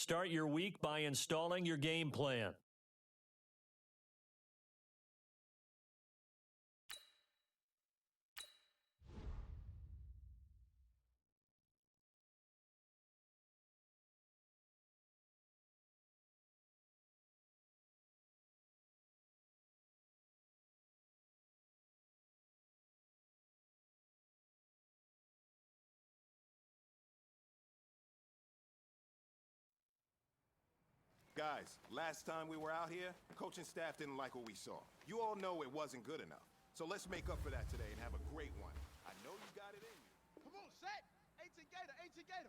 Start your week by installing your game plan. Guys, last time we were out here, coaching staff didn't like what we saw. You all know it wasn't good enough. So let's make up for that today and have a great one. I know you got it in you. Come on, set! Ancient Gator, Ancient Gator!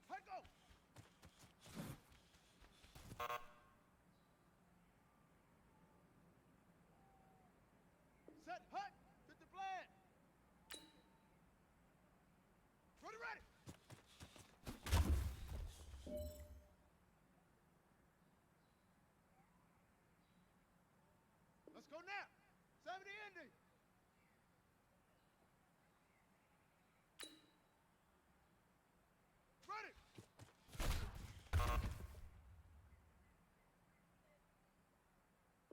Hut go! Set hut! Get the plan! Ready, ready! Let's go now! 70 ending! Ready!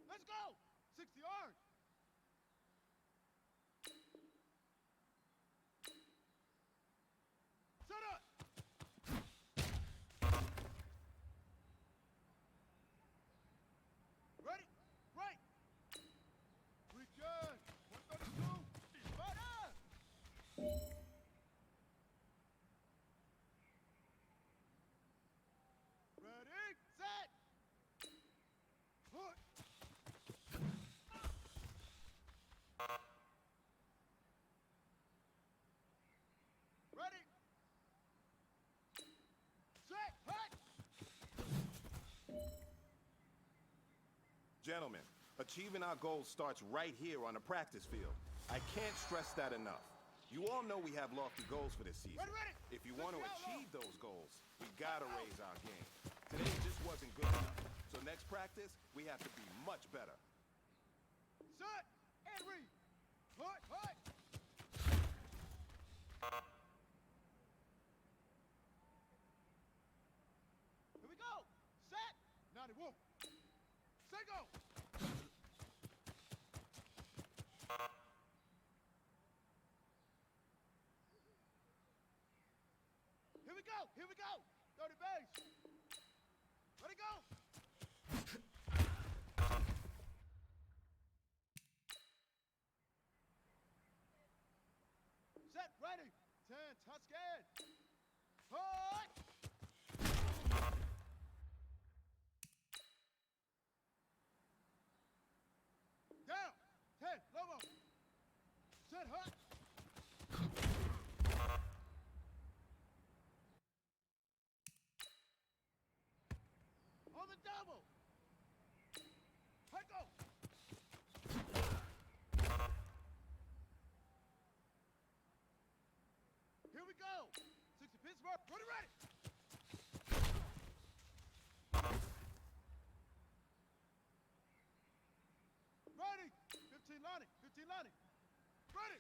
Let's go! 60 orange! Set up! Ready? Right! We good! 132! Spot up! Ready? Set! Put! Ready? Set! Hut! Gentlemen, achieving our goals starts right here on the practice field. I can't stress that enough. You all know we have lofty goals for this season. Ready, ready. If you want to achieve those goals, we gotta raise our game. Today just wasn't good enough. So next practice, we have to be much better. Set! And read! Hut! Hut! Here we go! Set! 91! Set go! Here we go! Here we go! 30 base! Let it go! Set, ready! 10, touch scan! Hut! Down! 10, Lobo! Set, hut! On the double! Hut go! Here we go! 60 Pittsburgh, ready, ready! Ready! 15 Lonnie, 15 Lonnie! Ready!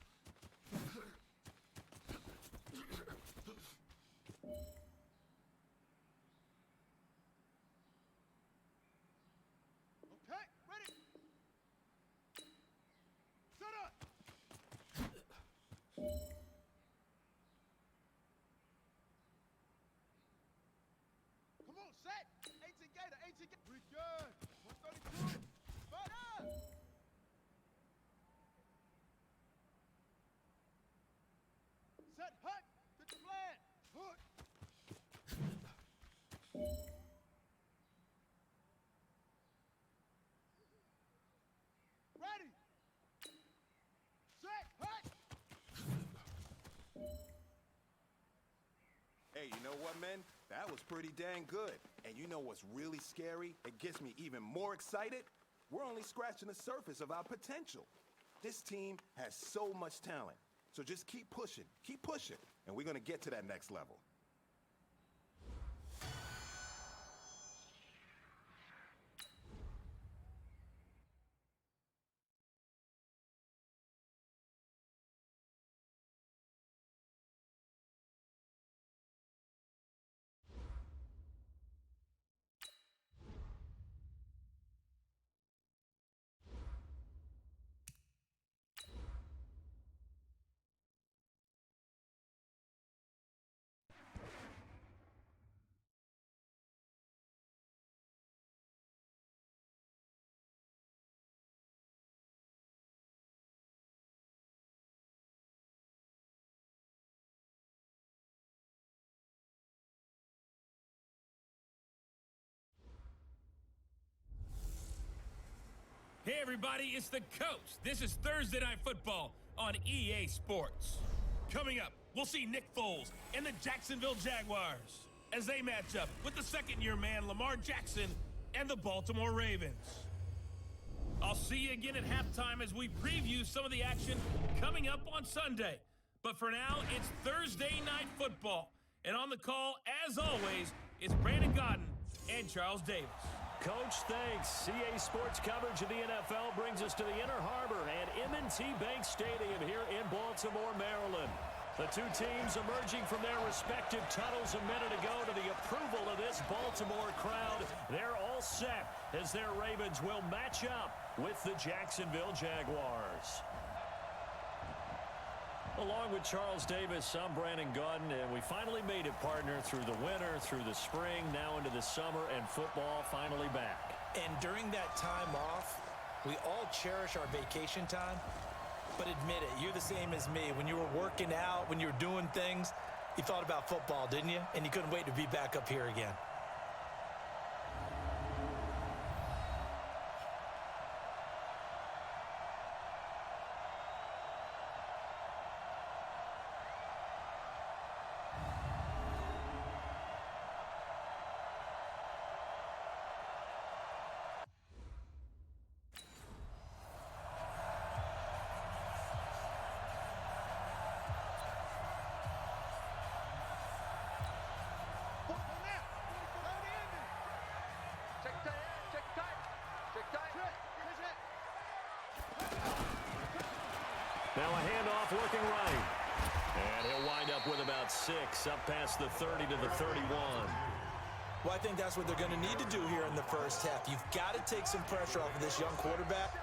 Okay, ready! Set up! Come on, set! 18 Gator, 18 Gator! We good! 132! Spot up! Set hut! Get the plan! Hut! Ready! Set hut! Hey, you know what, men? That was pretty dang good. And you know what's really scary? It gets me even more excited? We're only scratching the surface of our potential. This team has so much talent. So just keep pushing, and we're going to get to that next level. Hey everybody, it's the coach. This is Thursday Night Football on EA Sports. Coming up, we'll see Nick Foles and the Jacksonville Jaguars as they match up with the second-year man Lamar Jackson and the Baltimore Ravens. I'll see you again at halftime as we preview some of the action coming up on Sunday. But for now, it's Thursday Night Football. And on the call, as always, it's Brandon Godden and Charles Davis. Coach, thanks. CA Sports coverage of the NFL brings us to the Inner Harbor and M&T Bank Stadium here in Baltimore, Maryland. The two teams emerging from their respective tunnels a minute ago to the approval of this Baltimore crowd. They're all set as their Ravens will match up with the Jacksonville Jaguars. Along with Charles Davis, I'm Brandon Godden, and we finally made it, partner, through the winter, through the spring, now into the summer, and football finally back. And during that time off, we all cherish our vacation time. But admit it, you're the same as me. When you were working out, when you were doing things, you thought about football, didn't you? And you couldn't wait to be back up here again. Now a handoff looking right. And he'll wind up with about 6, up past the 30 to the 31. Well, I think that's what they're going to need to do here in the first half. You've got to take some pressure off of this young quarterback,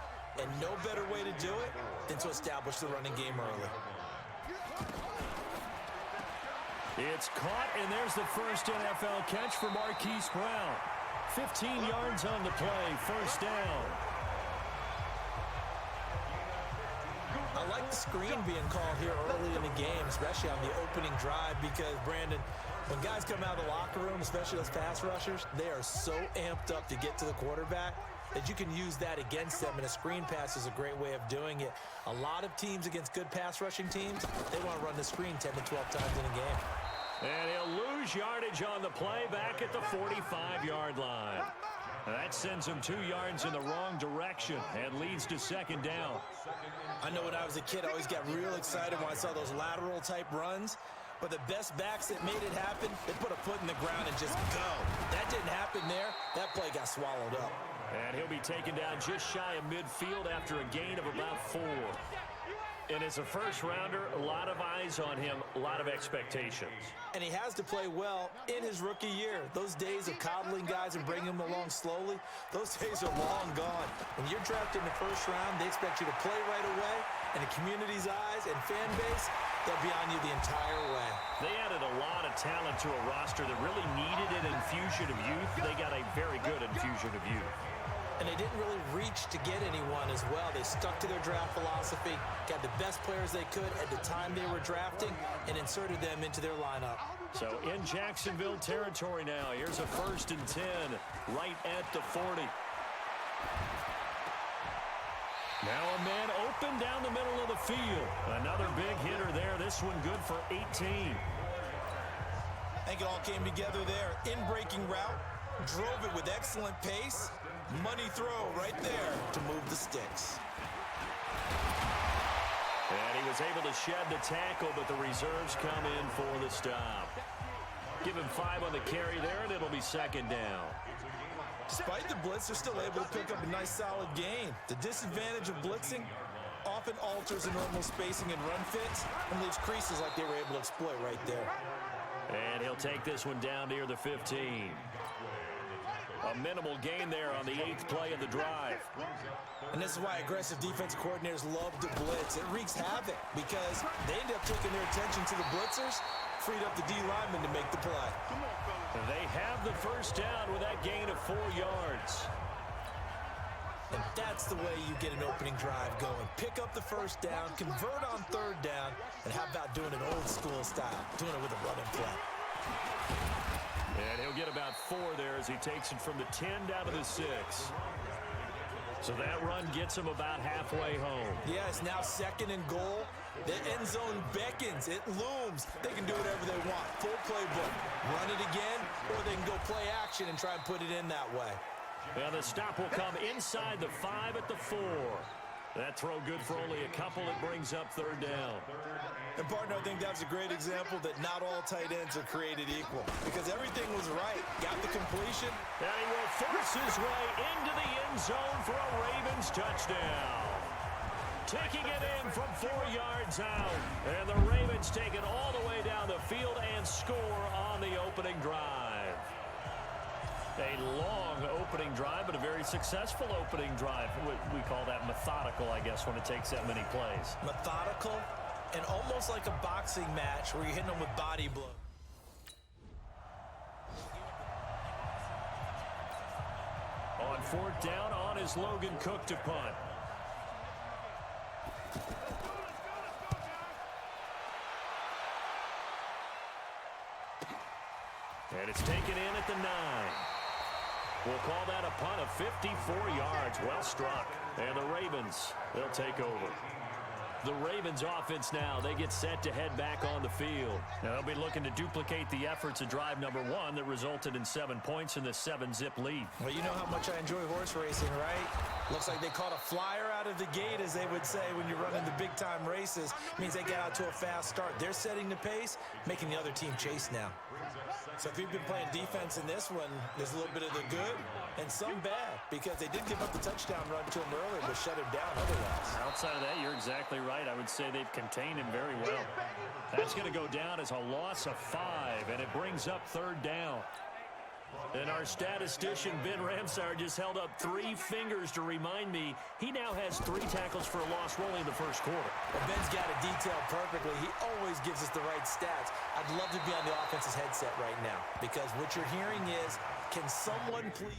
and no better way to do it than to establish the running game early. It's caught, and there's the first NFL catch for Marquise Brown. 15 yards on the play, first down. I like the screen being called here early in the game, especially on the opening drive, because, Brandon, when guys come out of the locker room, especially those pass rushers, they are so amped up to get to the quarterback that you can use that against them, and a screen pass is a great way of doing it. A lot of teams against good pass rushing teams, they want to run the screen 10 to 12 times in a game. And he'll lose yardage on the play back at the 45-yard line. That sends him 2 yards in the wrong direction and leads to second down. I know when I was a kid, I always got real excited when I saw those lateral-type runs. But the best backs that made it happen, they put a foot in the ground and just go. That didn't happen there. That play got swallowed up. And he'll be taken down just shy of midfield after a gain of about 4. And as a first-rounder, a lot of eyes on him, a lot of expectations. And he has to play well in his rookie year. Those days of coddling guys and bringing them along slowly, those days are long gone. When you're drafted in the first round, they expect you to play right away. And the community's eyes and fan base, they'll be on you the entire way. They added a lot of talent to a roster that really needed an infusion of youth. They got a very good infusion of youth. And they didn't really reach to get anyone as well. They stuck to their draft philosophy, got the best players they could at the time they were drafting, and inserted them into their lineup. So in Jacksonville territory now, here's a 1st and 10 right at the 40. Now a man open down the middle of the field. Another big hitter there. This one good for 18. I think it all came together there. In-breaking route, drove it with excellent pace, Money throw right there to move the sticks. And he was able to shed the tackle, but the reserves come in for the stop. Give him 5 on the carry there, and it'll be second down. Despite the blitz, they're still able to pick up a nice solid gain. The disadvantage of blitzing often alters the normal spacing and run fits and leaves creases like they were able to exploit right there. And he'll take this one down near the 15. A minimal gain there on the 8th play of the drive. And this is why aggressive defense coordinators love to blitz. It wreaks havoc because they end up taking their attention to the blitzers, freed up the D lineman to make the play. They have the first down with that gain of 4 yards. And that's the way you get an opening drive going. Pick up the first down, convert on 3rd down, and how about doing it old school style, doing it with a running play. And he'll get about 4 there as he takes it from the 10 down to the 6. So that run gets him about halfway home. Yeah, it's now 2nd and goal. The end zone beckons. It looms. They can do whatever they want. Full playbook. Run it again, or they can go play action and try and put it in that way. And the stop will come inside the 5 at the 4. That throw good for only a couple. It brings up 3rd down. And, partner, I think that's a great example that not all tight ends are created equal because everything was right. Got the completion. And he will force his way into the end zone for a Ravens touchdown. Taking it in from 4 yards out. And the Ravens take it all the way down the field and score on the opening drive. A long opening drive, but a very successful opening drive. We call that methodical, I guess, when it takes that many plays. Methodical and almost like a boxing match where you're hitting them with body blows. On 4th down, on is Logan Cook to punt. And it's taken in at the 9. We'll call that a punt of 54 yards. Well struck. And the Ravens, they'll take over. The Ravens offense now, they get set to head back on the field. Now they'll be looking to duplicate the efforts of drive number 1 that resulted in 7 points in the 7-zip lead. Well, you know how much I enjoy horse racing, right? Looks like they caught a flyer out of the gate, as they would say when you're running the big-time races. Means they get out to a fast start. They're setting the pace, making the other team chase now. So if you've been playing defense in this one, there's a little bit of the good and some bad because they did give up the touchdown run to him earlier but shut him down otherwise. Outside of that, you're exactly right. I would say they've contained him very well. That's going to go down as a loss of 5, and it brings up 3rd down. And our statistician, Ben Ramsar, just held up 3 fingers to remind me he now has 3 tackles for a loss rolling in the first quarter. Well, Ben's got it detailed perfectly. He always gives us the right stats. I'd love to be on the offense's headset right now because what you're hearing is, can someone please...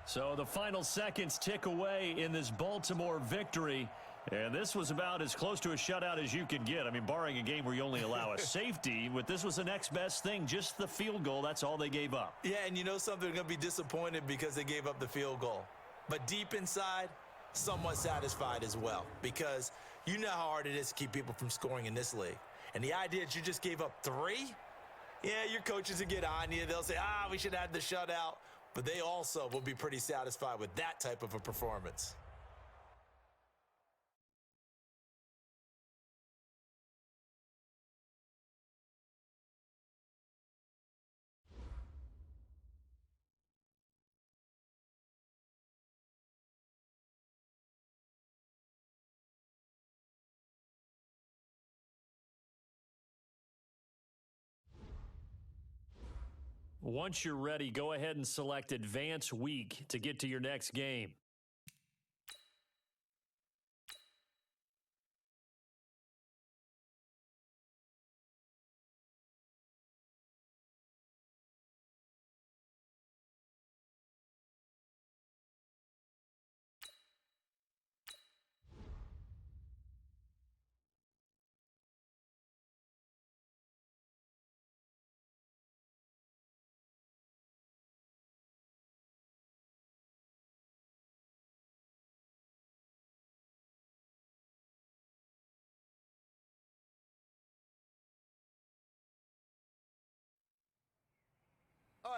So the final seconds tick away in this Baltimore victory. And this was about as close to a shutout as you could get. I mean, barring a game where you only allow a safety, but this was the next best thing, just the field goal. That's all they gave up. Yeah, and you know something, they're going to be disappointed because they gave up the field goal. But deep inside, somewhat satisfied as well because you know how hard it is to keep people from scoring in this league. And the idea that you just gave up 3, yeah, your coaches will get on you. They'll say, we should have the shutout. But they also will be pretty satisfied with that type of a performance. Once you're ready, go ahead and select Advance Week to get to your next game.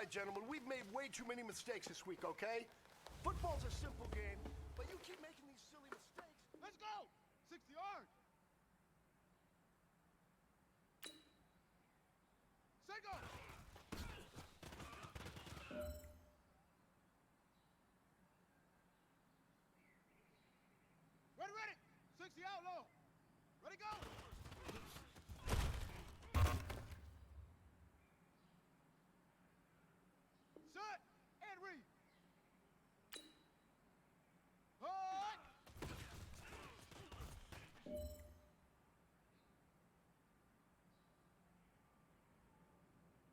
right, gentlemen. We've made way too many mistakes this week, okay? Football's a simple game, but you keep making these silly mistakes. Let's go! 60 yards. Set go! Ready, ready! 60 out low. Ready, go! Set and read. Hut!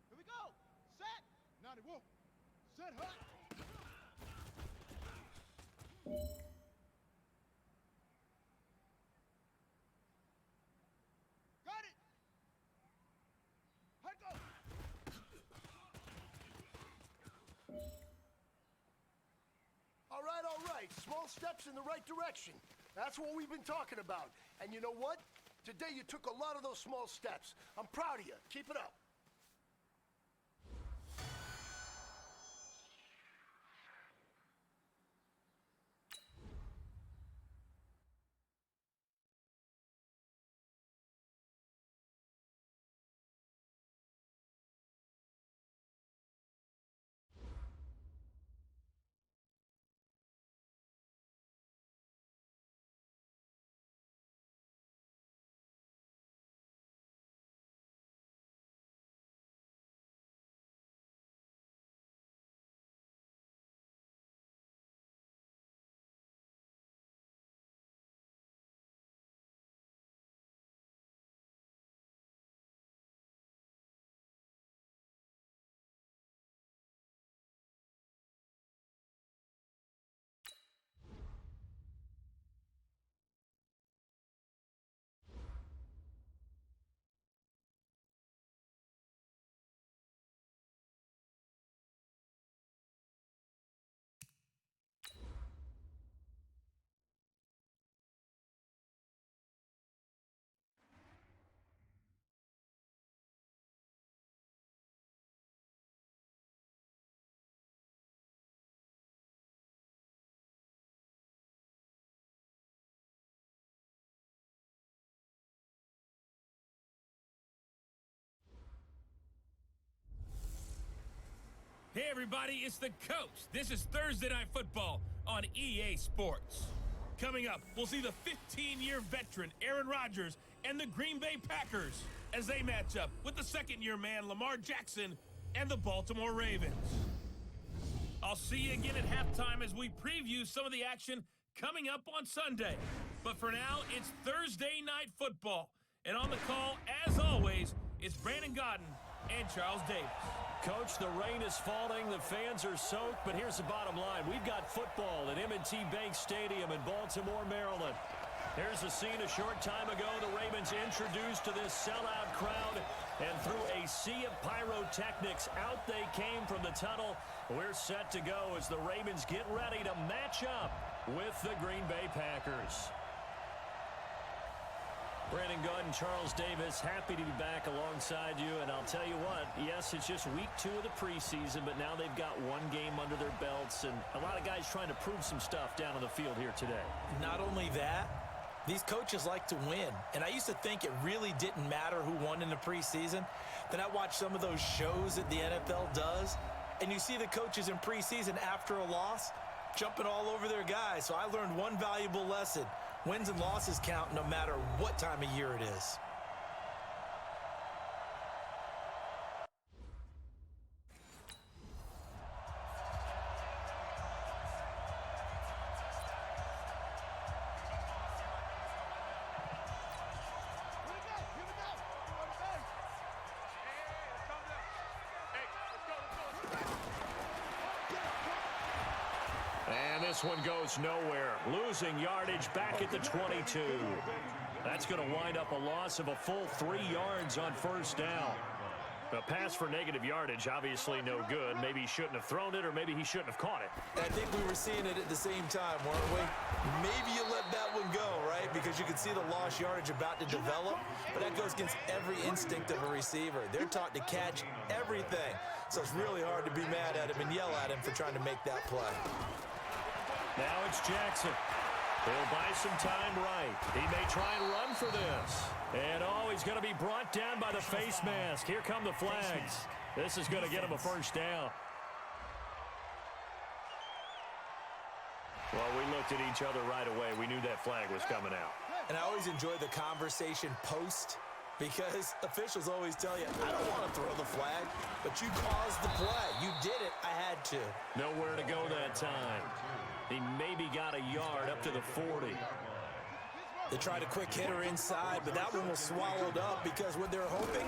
Here we go! Set! 90, whoa! Set, hut! Got it! Hut, go! All right. Small steps in the right direction. That's what we've been talking about. And you know what? Today you took a lot of those small steps. I'm proud of you. Keep it up. Hey, everybody, it's the coach. This is Thursday Night Football on EA Sports. Coming up, we'll see the 15-year veteran Aaron Rodgers and the Green Bay Packers as they match up with the second-year man Lamar Jackson and the Baltimore Ravens. I'll see you again at halftime as we preview some of the action coming up on Sunday. But for now, it's Thursday Night Football. And on the call, as always, it's Brandon Godden and Charles Davis. Coach, the rain is falling, the fans are soaked, but here's the bottom line. We've got football at M&T Bank Stadium in Baltimore, Maryland. Here's the scene a short time ago. The Ravens introduced to this sellout crowd, and through a sea of pyrotechnics, out they came from the tunnel. We're set to go as the Ravens get ready to match up with the Green Bay Packers. Brandon Godden, Charles Davis, happy to be back alongside you. And I'll tell you what, yes, it's just week 2 of the preseason, but now they've got one game under their belts, and a lot of guys trying to prove some stuff down on the field here today. Not only that, these coaches like to win. And I used to think it really didn't matter who won in the preseason. Then I watched some of those shows that the NFL does, and you see the coaches in preseason after a loss jumping all over their guys. So I learned one valuable lesson. Wins and losses count no matter what time of year it is. And this one goes nowhere. Losing yardage back at the 22. That's going to wind up a loss of a full 3 yards on first down. A pass for negative yardage, obviously no good. Maybe he shouldn't have thrown it, or maybe he shouldn't have caught it. I think we were seeing it at the same time, weren't we? Maybe you let that one go, right? Because you can see the lost yardage about to develop, but that goes against every instinct of a receiver. They're taught to catch everything. So it's really hard to be mad at him and yell at him for trying to make that play. Now it's Jackson. He'll buy some time right. He may try and run for this. And, oh, he's going to be brought down by the face mask. Here come the flags. This is going to get him a first down. Well, we looked at each other right away. We knew that flag was coming out. And I always enjoy the conversation post, because officials always tell you, I don't want to throw the flag, but you caused the play. You did it. I had to. Nowhere to go that time. He maybe got a yard up to the 40. They tried a quick hitter inside, but that one was swallowed up because what they're hoping,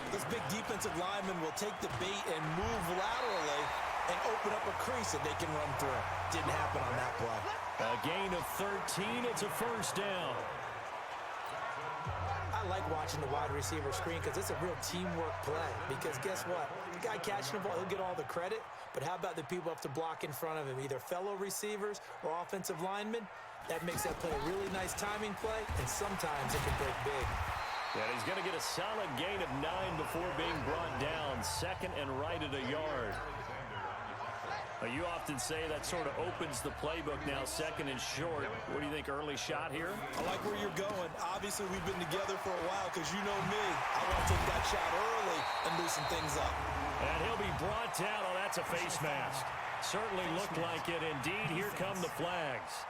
those big defensive linemen will take the bait and move laterally and open up a crease that they can run through. Didn't happen on that play. A gain of 13. It's a first down. I like watching the wide receiver screen because it's a real teamwork play. Because guess what? The guy catching the ball, he'll get all the credit. But how about the people up to block in front of him, either fellow receivers or offensive linemen? That makes that play a really nice timing play, and sometimes it can break big. And he's going to get a solid gain of 9 before being brought down. Second and right at a yard. You often say that sort of opens the playbook now, second and short. What do you think, early shot here? I like where you're going. Obviously, we've been together for a while because you know me. I want to take that shot early and loosen things up. And he'll be brought down. Oh, that's a face mask. Certainly looked like it. Indeed, here come the flags.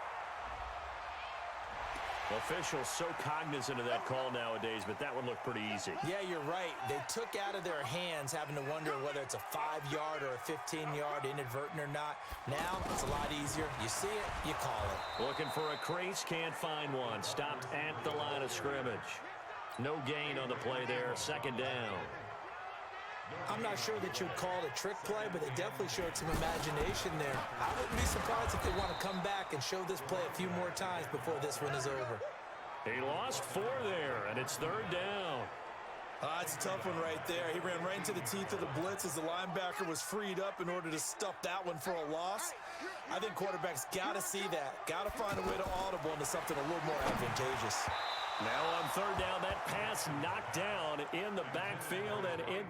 Officials so cognizant of that call nowadays, but that one looked pretty easy. Yeah, you're right. They took out of their hands having to wonder whether it's a 5-yard or a 15-yard, inadvertent or not. Now, it's a lot easier. You see it, you call it. Looking for a crease, can't find one. Stopped at the line of scrimmage. No gain on the play there, second down. I'm not sure that you'd call it a trick play, but they definitely showed some imagination there. I wouldn't be surprised if they want to come back and show this play a few more times before this one is over. He lost 4 there, and it's third down. It's a tough one right there. He ran right into the teeth of the blitz as the linebacker was freed up in order to stuff that one for a loss. I think quarterbacks got to see that. Got to find a way to audible into something a little more advantageous. Now on third down, that pass knocked down in the backfield and in.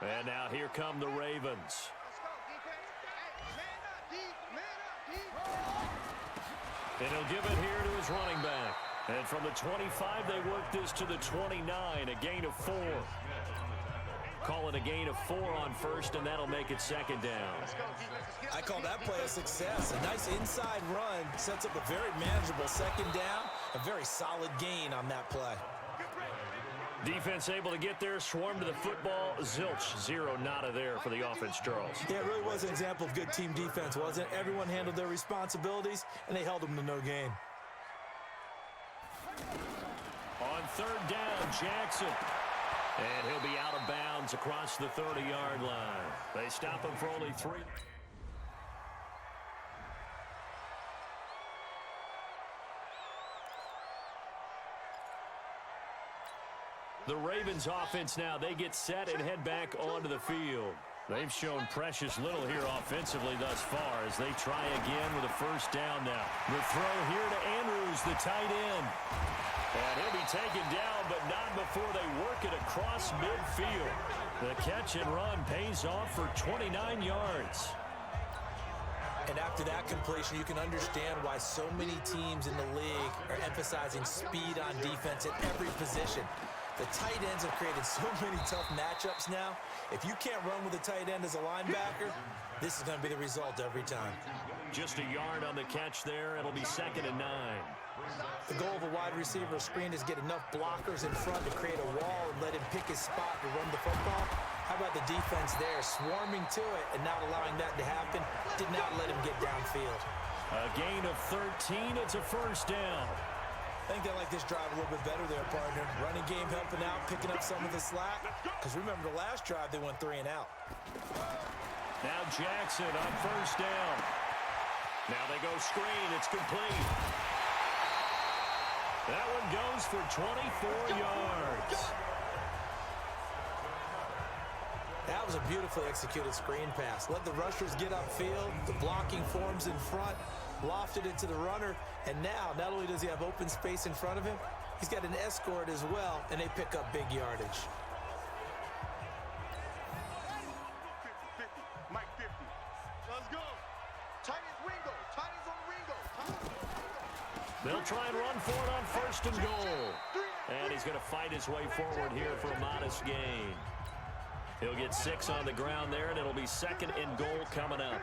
And now here come the Ravens. And he'll give it here to his running back. And from the 25, they work this to the 29, a gain of 4. Call it a gain of 4 on first, and that'll make it second down. I call that play a success. A nice inside run sets up a very manageable second down. A very solid gain on that play. Defense able to get there, swarm to the football. Zilch, 0 nada there for the offense, Charles. Yeah, it really was an example of good team defense, wasn't it? Everyone handled their responsibilities, and they held them to no gain. On third down, Jackson. And he'll be out of bounds across the 30-yard line. They stop him for only 3. The Ravens offense now, they get set and head back onto the field. They've shown precious little here offensively thus far as they try again with a first down now. The throw here to Andrews, the tight end. And he'll be taken down, but not before they work it across midfield. The catch and run pays off for 29 yards. And after that completion, you can understand why so many teams in the league are emphasizing speed on defense at every position. The tight ends have created so many tough matchups now. If you can't run with a tight end as a linebacker, this is going to be the result every time. Just a yard on the catch there. It'll be second and 9. The goal of a wide receiver screen is get enough blockers in front to create a wall and let him pick his spot to run the football. How about the defense there, swarming to it and not allowing that to happen? Did not let him get downfield. A gain of 13. It's a first down. I think they like this drive a little bit better there, partner. Running game helping out, picking up some of the slack. Because remember the last drive, they went 3 and out. Now Jackson on first down. Now they go screen. It's complete. That one goes for 24 yards. That was a beautifully executed screen pass. Let the rushers get upfield. The blocking forms in front. Lofted it to the runner. And now, not only does he have open space in front of him, he's got an escort as well, and they pick up big yardage. Mike 50. Let's go. Chinese Ringo. Chinese on Ringo. They'll try and run for it on first and goal. And he's going to fight his way forward here for a modest gain. He'll get 6 on the ground there, and it'll be second and goal coming up.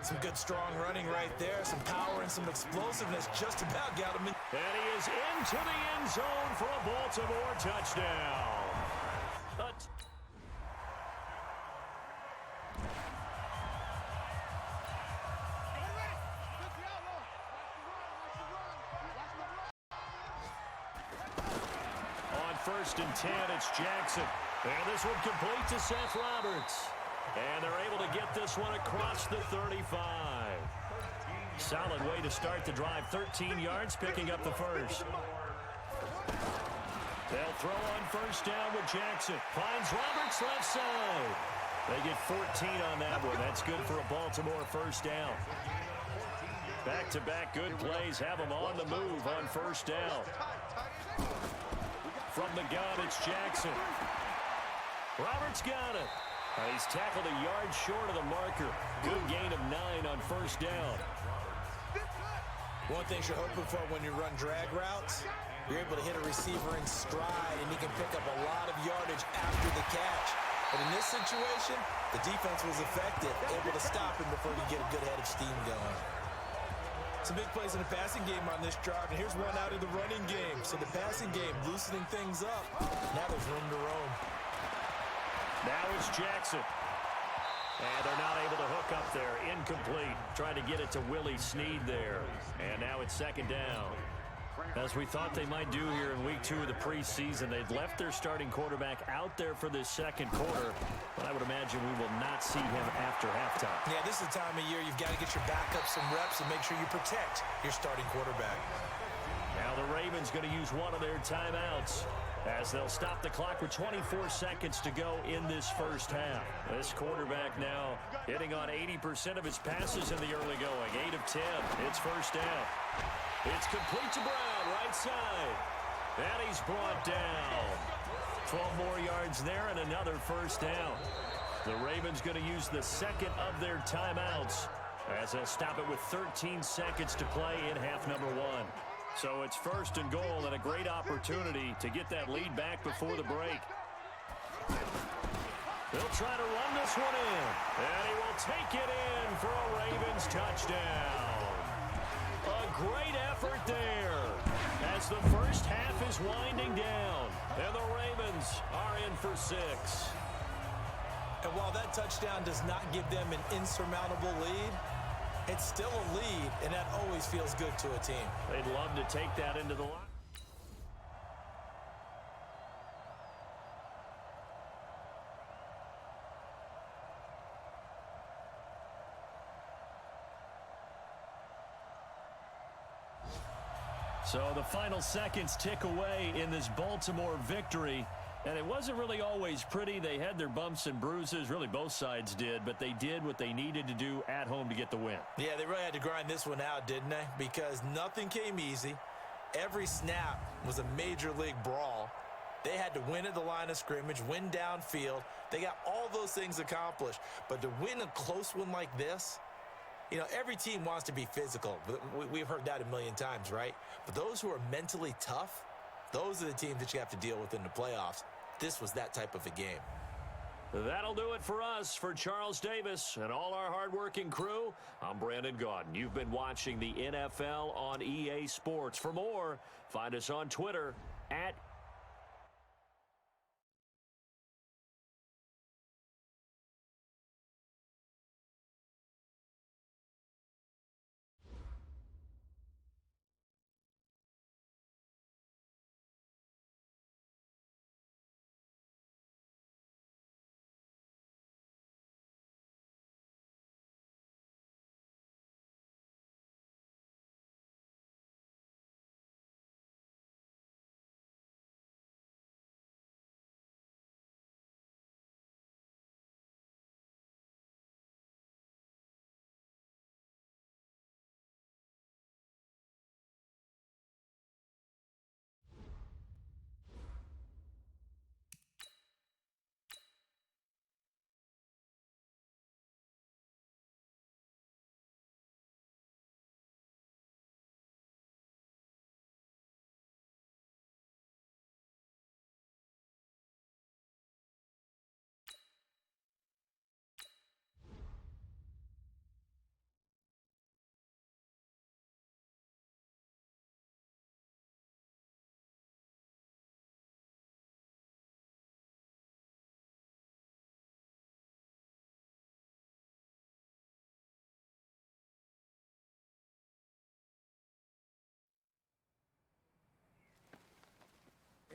Some good, strong running right there. Some power and some explosiveness just about got him in. And he is into the end zone for a Baltimore touchdown. On first and 10, it's Jackson. And this one complete to Seth Roberts. And they're able to get this one across the 35. Solid way to start the drive. 13 yards, picking up the first. They'll throw on first down with Jackson. Finds Roberts left side. They get 14 on that one. That's good for a Baltimore first down. Back-to-back good plays have them on the move on first down. From the gun, it's Jackson. Roberts got it. He's tackled a yard short of the marker. Good gain of 9 on first down. One thing you're hoping for when you run drag routes, you're able to hit a receiver in stride, and he can pick up a lot of yardage after the catch. But in this situation, the defense was effective, able to stop him before you get a good head of steam going. Some big plays in the passing game on this drive, and here's one out of the running game. So the passing game loosening things up. Now there's room to roam. Now it's Jackson. And they're not able to hook up there. Incomplete. Trying to get it to Willie Snead there. And now it's second down. As we thought they might do here in week 2 of the preseason, they've left their starting quarterback out there for this second quarter. But I would imagine we will not see him after halftime. Yeah, this is the time of year you've got to get your backup some reps and make sure you protect your starting quarterback. Now the Ravens going to use one of their timeouts, as they'll stop the clock with 24 seconds to go in this first half. This quarterback now hitting on 80% of his passes in the early going. 8 of 10. It's first down. It's complete to Brown, right side. And he's brought down. 12 more yards there and another first down. The Ravens going to use the second of their timeouts, as they'll stop it with 13 seconds to play in half number 1. So it's first and goal, and a great opportunity to get that lead back before the break. They'll try to run this one in, and he will take it in for a Ravens touchdown. A great effort there as the first half is winding down, and the Ravens are in for 6. And while that touchdown does not give them an insurmountable lead, it's still a lead, and that always feels good to a team. They'd love to take that into the line. So the final seconds tick away in this Baltimore victory. And it wasn't really always pretty. They had their bumps and bruises. Really, both sides did. But they did what they needed to do at home to get the win. Yeah, they really had to grind this one out, didn't they? Because nothing came easy. Every snap was a major league brawl. They had to win at the line of scrimmage, win downfield. They got all those things accomplished. But to win a close one like this, you know, every team wants to be physical. We've heard that a million times, right? But those who are mentally tough, those are the teams that you have to deal with in the playoffs. This was that type of a game. That'll do it for us. For Charles Davis and all our hardworking crew, I'm Brandon Gaudin. You've been watching the NFL on EA Sports. For more, find us on Twitter at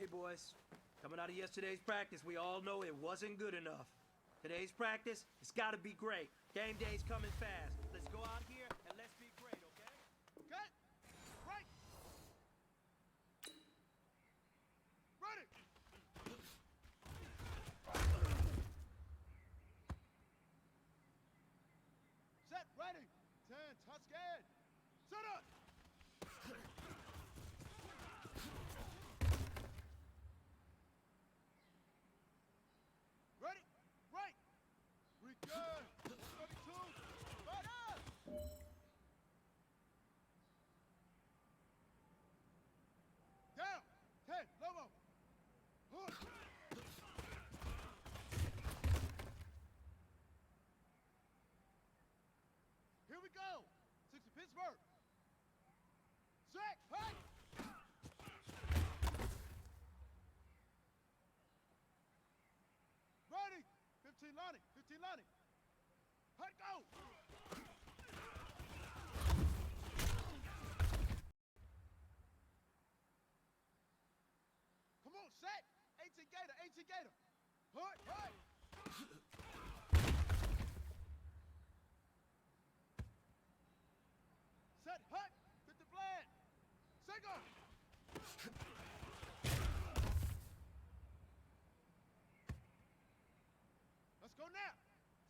Hey, boys. Coming out of yesterday's practice, we all know it wasn't good enough. Today's practice, it's got to be great. Game day's coming fast. Let's go out here and let's be great, okay? Okay? Right. Ready. Set, ready. 10, touch scared. Set up. Ready, right. We good. 32. Right up. Down. 10. Lomo. Hook. Here we go. 60 Pittsburgh. Set. Hut. Ready. 15 Lonnie. 15 Lonnie. Hut go. Come on, set. 18 Gator. 18 Gator. Hut. Hut. Set. Hut. 50 flat. Set go. Let's go now.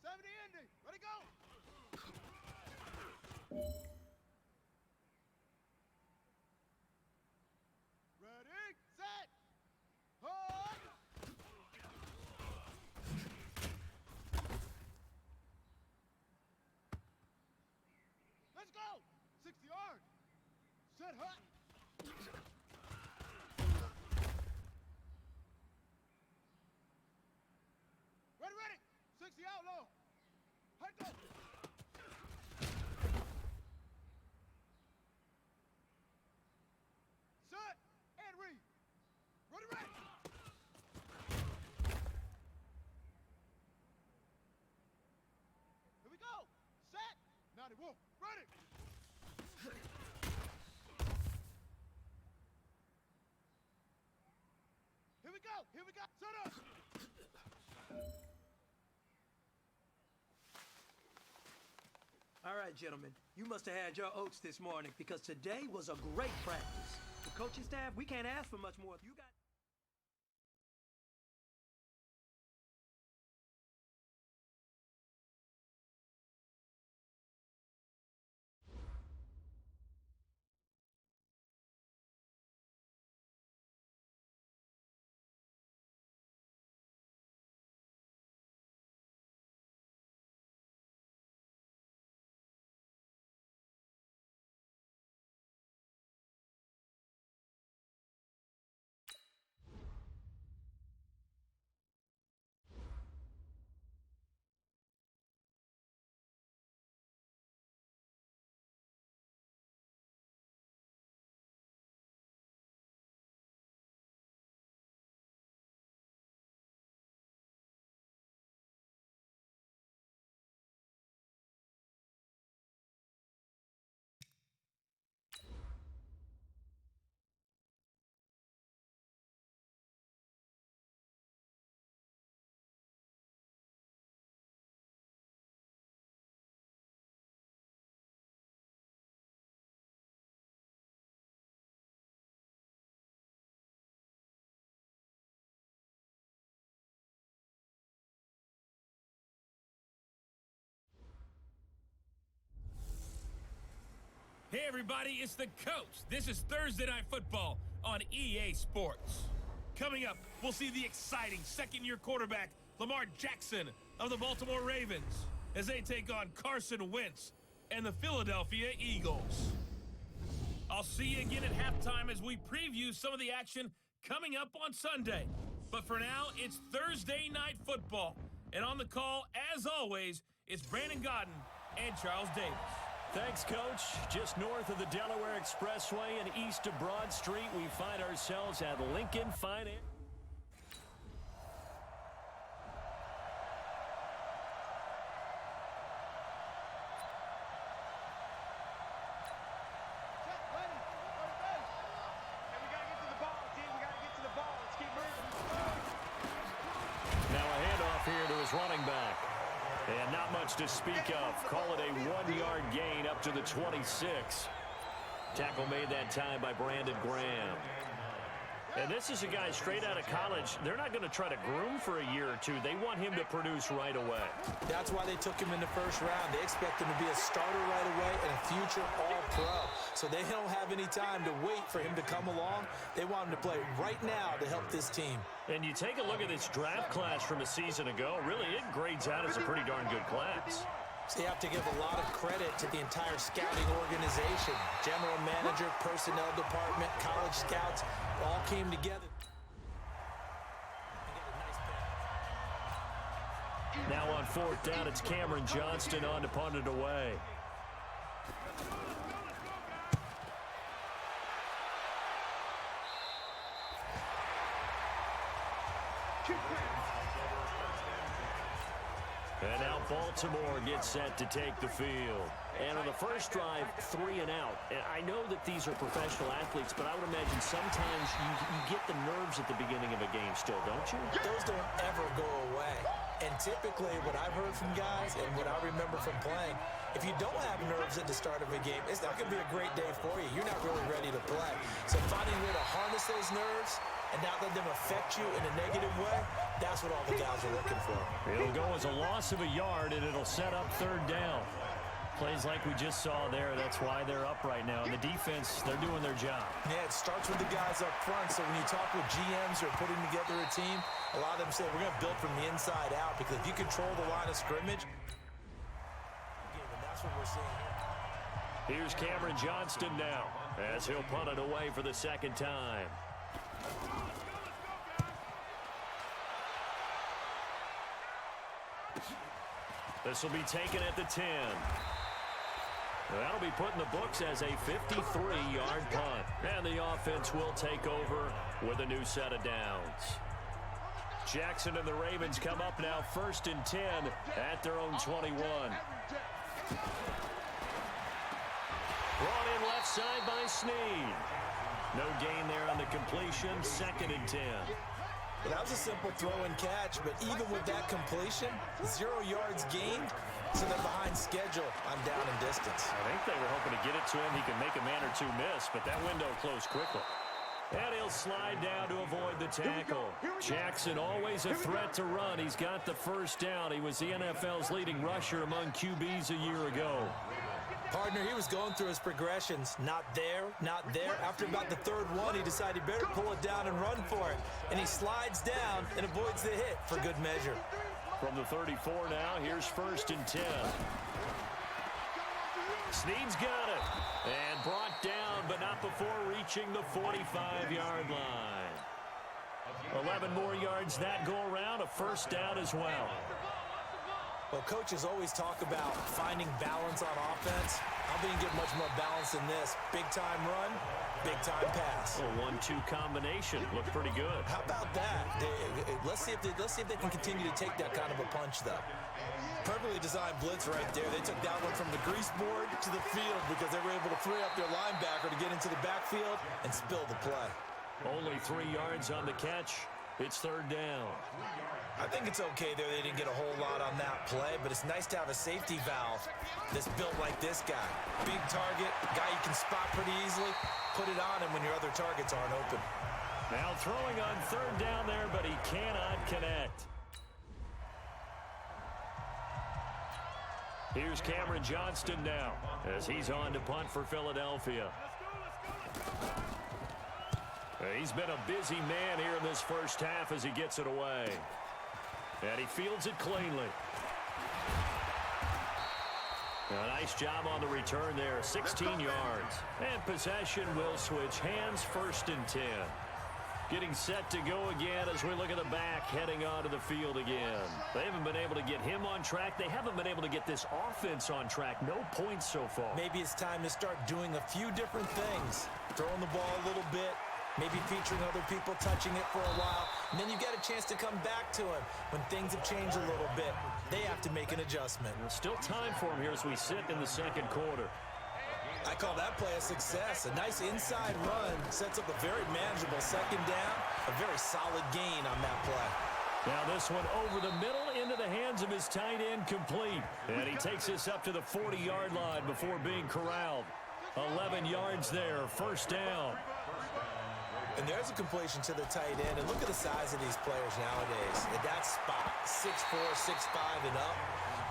70 Indy. Ready, go. Ready, set. Hut. Let's go. 60 yards. Set, hut. Ready, ready. 60 outlaw. Hut go. Set and read. Ready, ready. Here we go. Set. 91. Ready. Here we go. Here we go. Set up. All right, gentlemen. You must have had your oats this morning because today was a great practice. The coaching staff, we can't ask for much more. You got... Hey, everybody, it's the coach. This is Thursday Night Football on EA Sports. Coming up, we'll see the exciting second-year quarterback, Lamar Jackson of the Baltimore Ravens, as they take on Carson Wentz and the Philadelphia Eagles. I'll see you again at halftime as we preview some of the action coming up on Sunday. But for now, it's Thursday Night Football. And on the call, as always, it's Brandon Godden and Charles Davis. Thanks, Coach. Just north of the Delaware Expressway and east of Broad Street, we find ourselves at Lincoln Finance. Set, ready. Go to base. And we gotta get to the ball, D. We gotta get to the ball. much to speak of. Call it a 1-yard gain up to the 26. Tackle made that time by Brandon Graham. And this is a guy straight out of college. They're not going to try to groom for a year or two. They want him to produce right away. That's why they took him in the first round. They expect him to be a starter right away and a future all-pro. So they don't have any time to wait for him to come along. They want him to play right now to help this team. And you take a look at this draft class from a season ago. Really, it grades out as a pretty darn good class. So you have to give a lot of credit to the entire scouting organization. General manager, personnel department, college scouts, all came together. Now on 4th down, it's Cameron Johnston on to punt it away. And now Baltimore gets set to take the field. And on the first drive, 3 and out. And I know that these are professional athletes, but I would imagine sometimes you get the nerves at the beginning of a game still, don't you? Those don't ever go away. And typically what I've heard from guys and what I remember from playing, if you don't have nerves at the start of a game, it's not going to be a great day for you. You're not really ready to play. So finding a way to harness those nerves and not let them affect you in a negative way, that's what all the guys are looking for. It'll go as a loss of a yard, and it'll set up 3rd down. Plays like we just saw there. That's why they're up right now. And the defense, they're doing their job. Yeah, it starts with the guys up front. So when you talk with GMs who are putting together a team, a lot of them say, we're going to build from the inside out, because if you control the line of scrimmage, and that's what we're seeing here. Here's Cameron Johnston now, as he'll punt it away for the 2nd time. This will be taken at the 10. That'll be put in the books as a 53-yard punt. And the offense will take over with a new set of downs. Jackson and the Ravens come up now 1st and 10 at their own 21. Brought in left side by Snead. No gain there on the completion. 2nd and 10. That was a simple throw and catch, but even with that completion, 0 yards gained, so they're behind schedule on down and distance. I think they were hoping to get it to him. He could make a man or two miss, but that window closed quickly. And he'll slide down to avoid the tackle. Jackson, always a threat to run. He's got the 1st down. He was the NFL's leading rusher among QBs a year ago. Partner, he was going through his progressions. Not there, not there. After about the 3rd one, he decided he better pull it down and run for it. And he slides down and avoids the hit for good measure. From the 34 now, here's 1st and 10. Snead's got it. And brought down, but not before reaching the 45-yard line. 11 more yards that go around, a 1st down as well. Well, coaches always talk about finding balance on offense. I don't think you get much more balance than this. Big-time run, big-time pass. A 1-2 combination. Looked pretty good. How about that? Let's see if they can continue to take that kind of a punch, though. Perfectly designed blitz right there. They took that one from the grease board to the field because they were able to free up their linebacker to get into the backfield and spill the play. Only 3 yards on the catch. It's 3rd down. I think it's okay there. They didn't get a whole lot on that play, but it's nice to have a safety valve that's built like this guy. Big target, guy you can spot pretty easily. Put it on him when your other targets aren't open. Now throwing on 3rd down there, but he cannot connect. Here's Cameron Johnston now, as he's on to punt for Philadelphia. He's been a busy man here in this 1st half as he gets it away. And he fields it cleanly. A nice job on the return there, 16 yards. And possession will switch hands, 1st and 10. Getting set to go again as we look at the back, heading onto the field again. They haven't been able to get him on track. They haven't been able to get this offense on track. No points so far. Maybe it's time to start doing a few different things. Throwing the ball a little bit. Maybe featuring other people touching it for a while. And then you get a chance to come back to him when things have changed a little bit. They have to make an adjustment. There's still time for him here as we sit in the 2nd quarter. I call that play a success. A nice inside run sets up a very manageable 2nd down. A very solid gain on that play. Now this one over the middle into the hands of his tight end, complete. And he takes this up to the 40-yard line before being corralled. 11 yards there, first down. And there's a completion to the tight end. And look at the size of these players nowadays. At that spot, 6'4", 6'5", and up.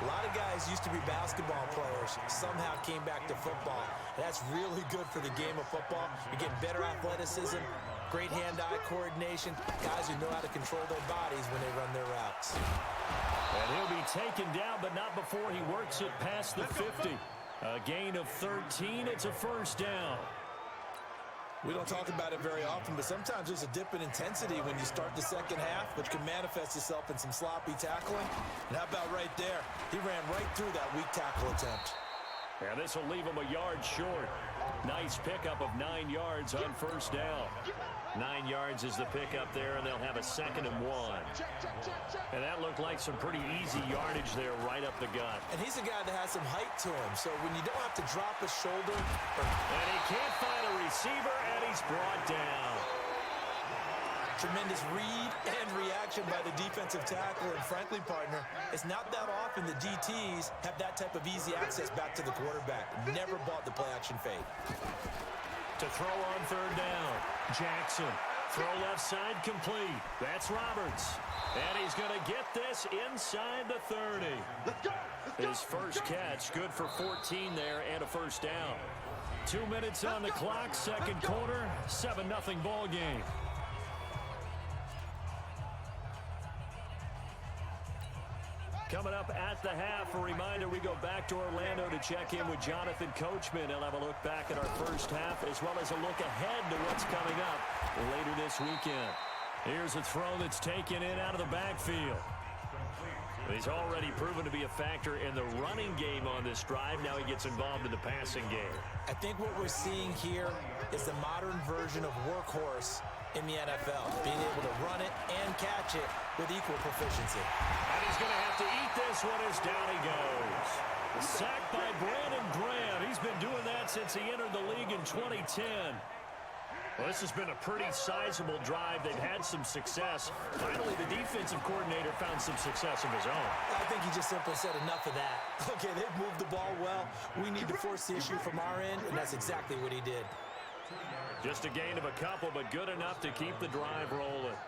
A lot of guys used to be basketball players, somehow came back to football. And that's really good for the game of football. You're getting better athleticism, great hand-eye coordination, guys who know how to control their bodies when they run their routes. And he'll be taken down, but not before he works it past the 50. A gain of 13. It's a first down. We don't talk about it very often, but sometimes there's a dip in intensity when you start the second half, which can manifest itself in some sloppy tackling. And how about right there? He ran right through that weak tackle attempt. Yeah, this will leave him a yard short. Nice pickup of 9 yards on first down. 9 yards is the pickup there, and they'll have a 2nd and 1. And that looked like some pretty easy yardage there right up the gut. And he's a guy that has some height to him, so when you don't have to drop his shoulder. And he can't find a receiver, and he's brought down. Tremendous read and reaction by the defensive tackle, and frankly, partner, it's not that often the DTs have that type of easy access back to the quarterback. Never bought the play-action fade. To throw on third down, Jackson. Throw left side complete. That's Roberts. And he's going to get this inside the 30. His first catch, good for 14 there and a first down. 2 minutes on the clock, second quarter, 7-0 ball game. Coming up at the half, a reminder, we go back to Orlando to check in with Jonathan Coachman. He'll have a look back at our first half as well as a look ahead to what's coming up later this weekend. Here's a throw that's taken in out of the backfield. He's already proven to be a factor in the running game on this drive. Now he gets involved in the passing game. I think what we're seeing here is the modern version of workhorse in the NFL, being able to run it and catch it with equal proficiency. And he's going to have to eat this one as down he goes. Sacked by Brandon Graham. He's been doing that since he entered the league in 2010. Well, this has been a pretty sizable drive. They've had some success. Finally, the defensive coordinator found some success of his own. I think he just simply said enough of that. Okay, they've moved the ball well. We need to force the issue from our end, and that's exactly what he did. Just a gain of a couple, but good enough to keep the drive rolling.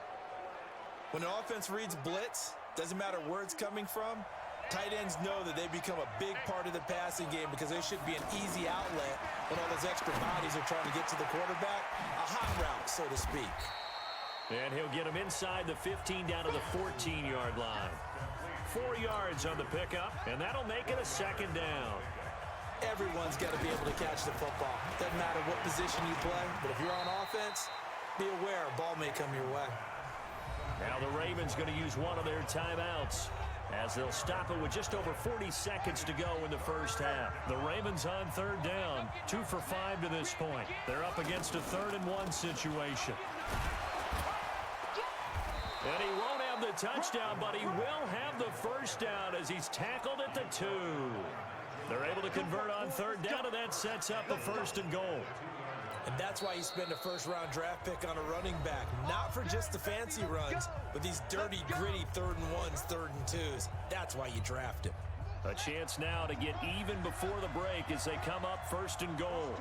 When an offense reads blitz, doesn't matter where it's coming from, tight ends know that they become a big part of the passing game because there should be an easy outlet when all those extra bodies are trying to get to the quarterback. A hot route, so to speak. And he'll get him inside the 15 down to the 14-yard line. 4 yards on the pickup, and that'll make it a second down. Everyone's got to be able to catch the football. Doesn't matter what position you play, but if you're on offense, be aware a ball may come your way. Now the Ravens going to use one of their timeouts as they'll stop it with just over 40 seconds to go in the first half. The Ravens on third down, 2 for 5 to this point. They're up against a 3rd and 1 situation. And he won't have the touchdown, but he will have the first down as he's tackled at the 2. They're able to convert on third down, and that sets up a 1st and goal. And that's why you spend a first-round draft pick on a running back. Not for just the fancy runs, but these dirty, gritty 3rd and 1s, 3rd and 2s. That's why you draft him. A chance now to get even before the break as they come up 1st and goal.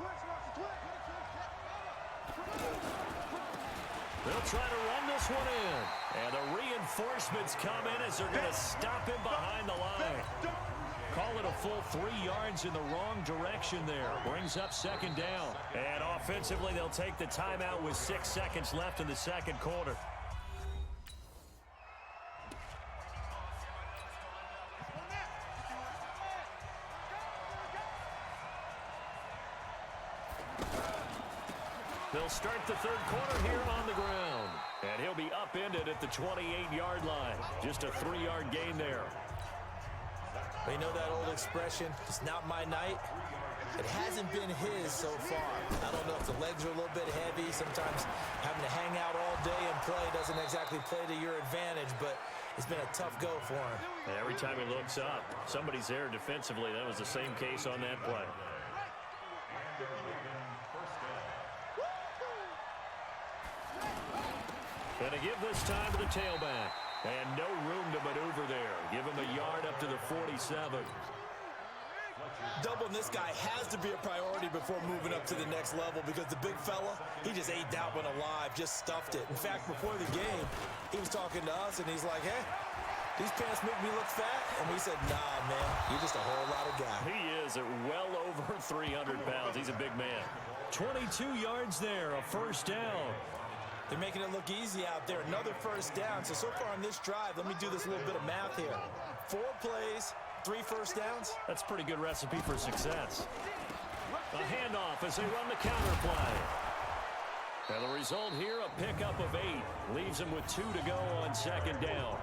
They'll try to run this one in. And the reinforcements come in as they're going to stop him behind the line. Call it a full 3 yards in the wrong direction there. Brings up 2nd down. And offensively, they'll take the timeout with 6 seconds left in the second quarter. They'll start the third quarter here on the ground. And he'll be upended at the 28-yard line. Just a 3-yard gain there. You know that old expression, it's not my night? It hasn't been his so far. I don't know if the legs are a little bit heavy. Sometimes having to hang out all day and play doesn't exactly play to your advantage, but it's been a tough go for him. And every time he looks up, somebody's there defensively. That was the same case on that play. And to give this time to the tailback. And no room to maneuver there. Give him a yard up to the 47. Doubling this guy has to be a priority before moving up to the next level because the big fella, he just ate that one alive, just stuffed it. In fact, before the game, he was talking to us, and he's like, hey, these pants make me look fat. And we said, nah, man, you're just a whole lot of guy. He is at well over 300 pounds. He's a big man. 22 yards there, a first down. They're making it look easy out there. Another first down. So far on this drive, let me do this little bit of math here. 4 plays, 3 first downs. That's a pretty good recipe for success. A handoff as they run the counter play. And the result here, a pickup of 8. Leaves them with 2 to go on second down.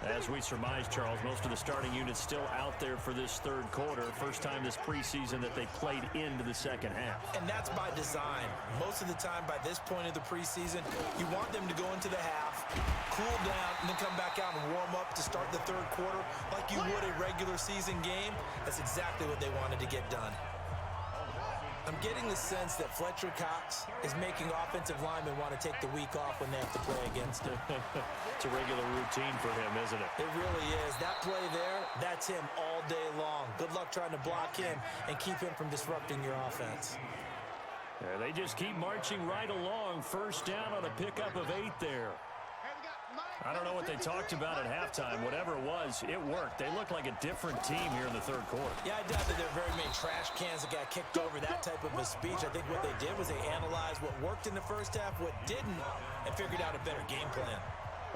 As we surmise, Charles, most of the starting unit's still out there for this third quarter. First time this preseason that they played into the second half. And that's by design. Most of the time by this point of the preseason, you want them to go into the half, cool down, and then come back out and warm up to start the third quarter like you would a regular season game. That's exactly what they wanted to get done. I'm getting the sense that Fletcher Cox is making offensive linemen want to take the week off when they have to play against him. It's a regular routine for him, isn't it? It really is. That play there, that's him all day long. Good luck trying to block him and keep him from disrupting your offense. Yeah, they just keep marching right along. First down on a pickup of 8 there. I don't know what they talked about at halftime. Whatever it was, it worked. They look like a different team here in the third quarter. Yeah, I doubt that there are very many trash cans that got kicked over, that type of a speech. I think what they did was they analyzed what worked in the first half, what didn't, and figured out a better game plan.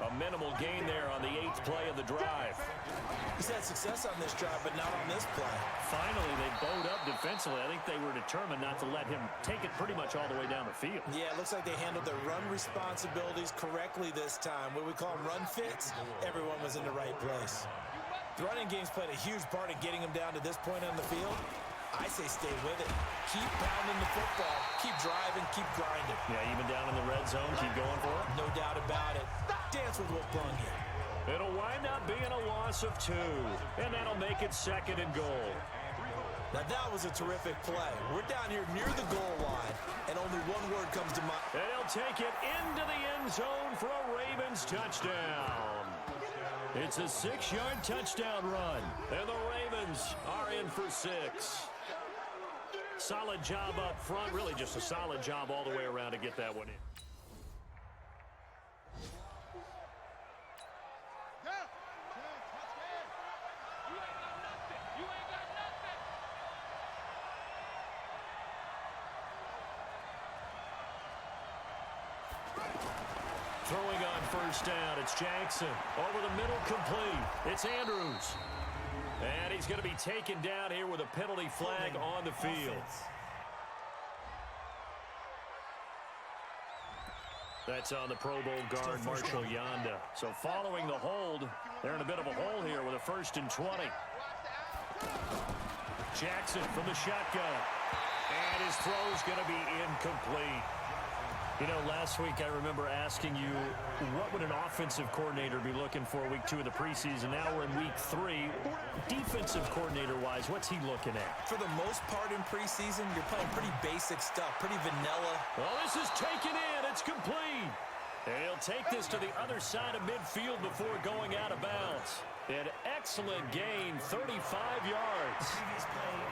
A minimal gain there on the 8th play of the drive. He's had success on this drive, but not on this play. Finally, they bowed up defensively. I think they were determined not to let him take it pretty much all the way down the field. Yeah, it looks like they handled their run responsibilities correctly this time. What we call them run fits, everyone was in the right place. The running game's played a huge part in getting him down to this point on the field. I say stay with it. Keep pounding the football. Keep driving. Keep grinding. Yeah, even down in the red zone, keep going for it. No doubt about it. Dance with what brung you. It'll wind up being a loss of 2, and that'll make it 2nd and goal. Now that was a terrific play. We're down here near the goal line, and only one word comes to mind. And he'll take it into the end zone for a Ravens touchdown. It's a 6-yard touchdown run, and the Ravens are in for 6. Solid job up front, really just a solid job all the way around to get that one in. Throwing on first down, it's Jackson. Over the middle, complete. It's Andrews. And he's going to be taken down here with a penalty flag on the field. That's on the Pro Bowl guard, Marshall Yanda. So following the hold, they're in a bit of a hole here with a 1st and 20. Jackson from the shotgun. And his throw's going to be incomplete. You know, last week I remember asking you, what would an offensive coordinator be looking for week 2 of the preseason? Now we're in week 3. Defensive coordinator-wise, what's he looking at? For the most part in preseason, you're playing pretty basic stuff, pretty vanilla. Well, this is taken in. It's complete. And he'll take this to the other side of midfield before going out of bounds. An excellent gain, 35 yards.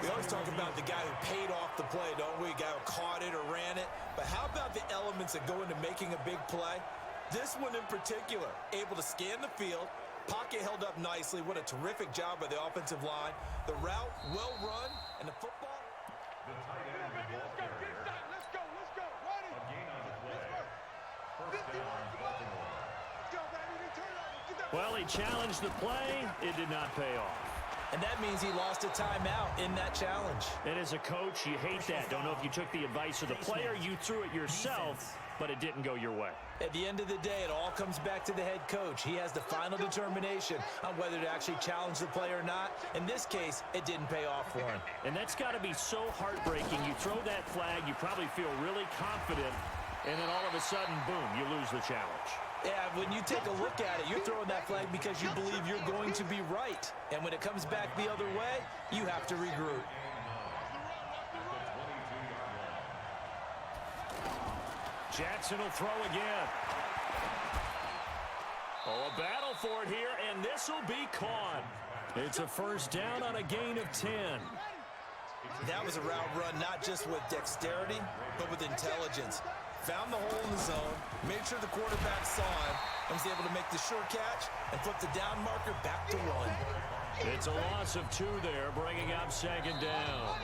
We always talk about the guy who paid off the play, don't we? A guy who caught it or ran it. But how about the elements that go into making a big play? This one in particular, able to scan the field, pocket held up nicely. What a terrific job by the offensive line. The route, well run, and the football. Let's go. Ready? Let's go. Well, he challenged the play. It did not pay off. And that means he lost a timeout in that challenge. And as a coach, you hate that. Don't know if you took the advice of the player, you threw it yourself, but it didn't go your way. At the end of the day, it all comes back to the head coach. He has the final determination on whether to actually challenge the play or not. In this case, it didn't pay off for him. And that's got to be so heartbreaking. You throw that flag, you probably feel really confident, and then all of a sudden, boom, you lose the challenge. Yeah, when you take a look at it, you're throwing that flag because you believe you're going to be right. And when it comes back the other way, you have to regroup. Jackson will throw again. Oh, a battle for it here, and this will be caught. It's a first down on a gain of 10. That was a route run not just with dexterity, but with intelligence. Found the hole in the zone, made sure the quarterback saw him, and was able to make the sure catch and flip the down marker back to 1. It's a loss of 2 there, bringing up second down.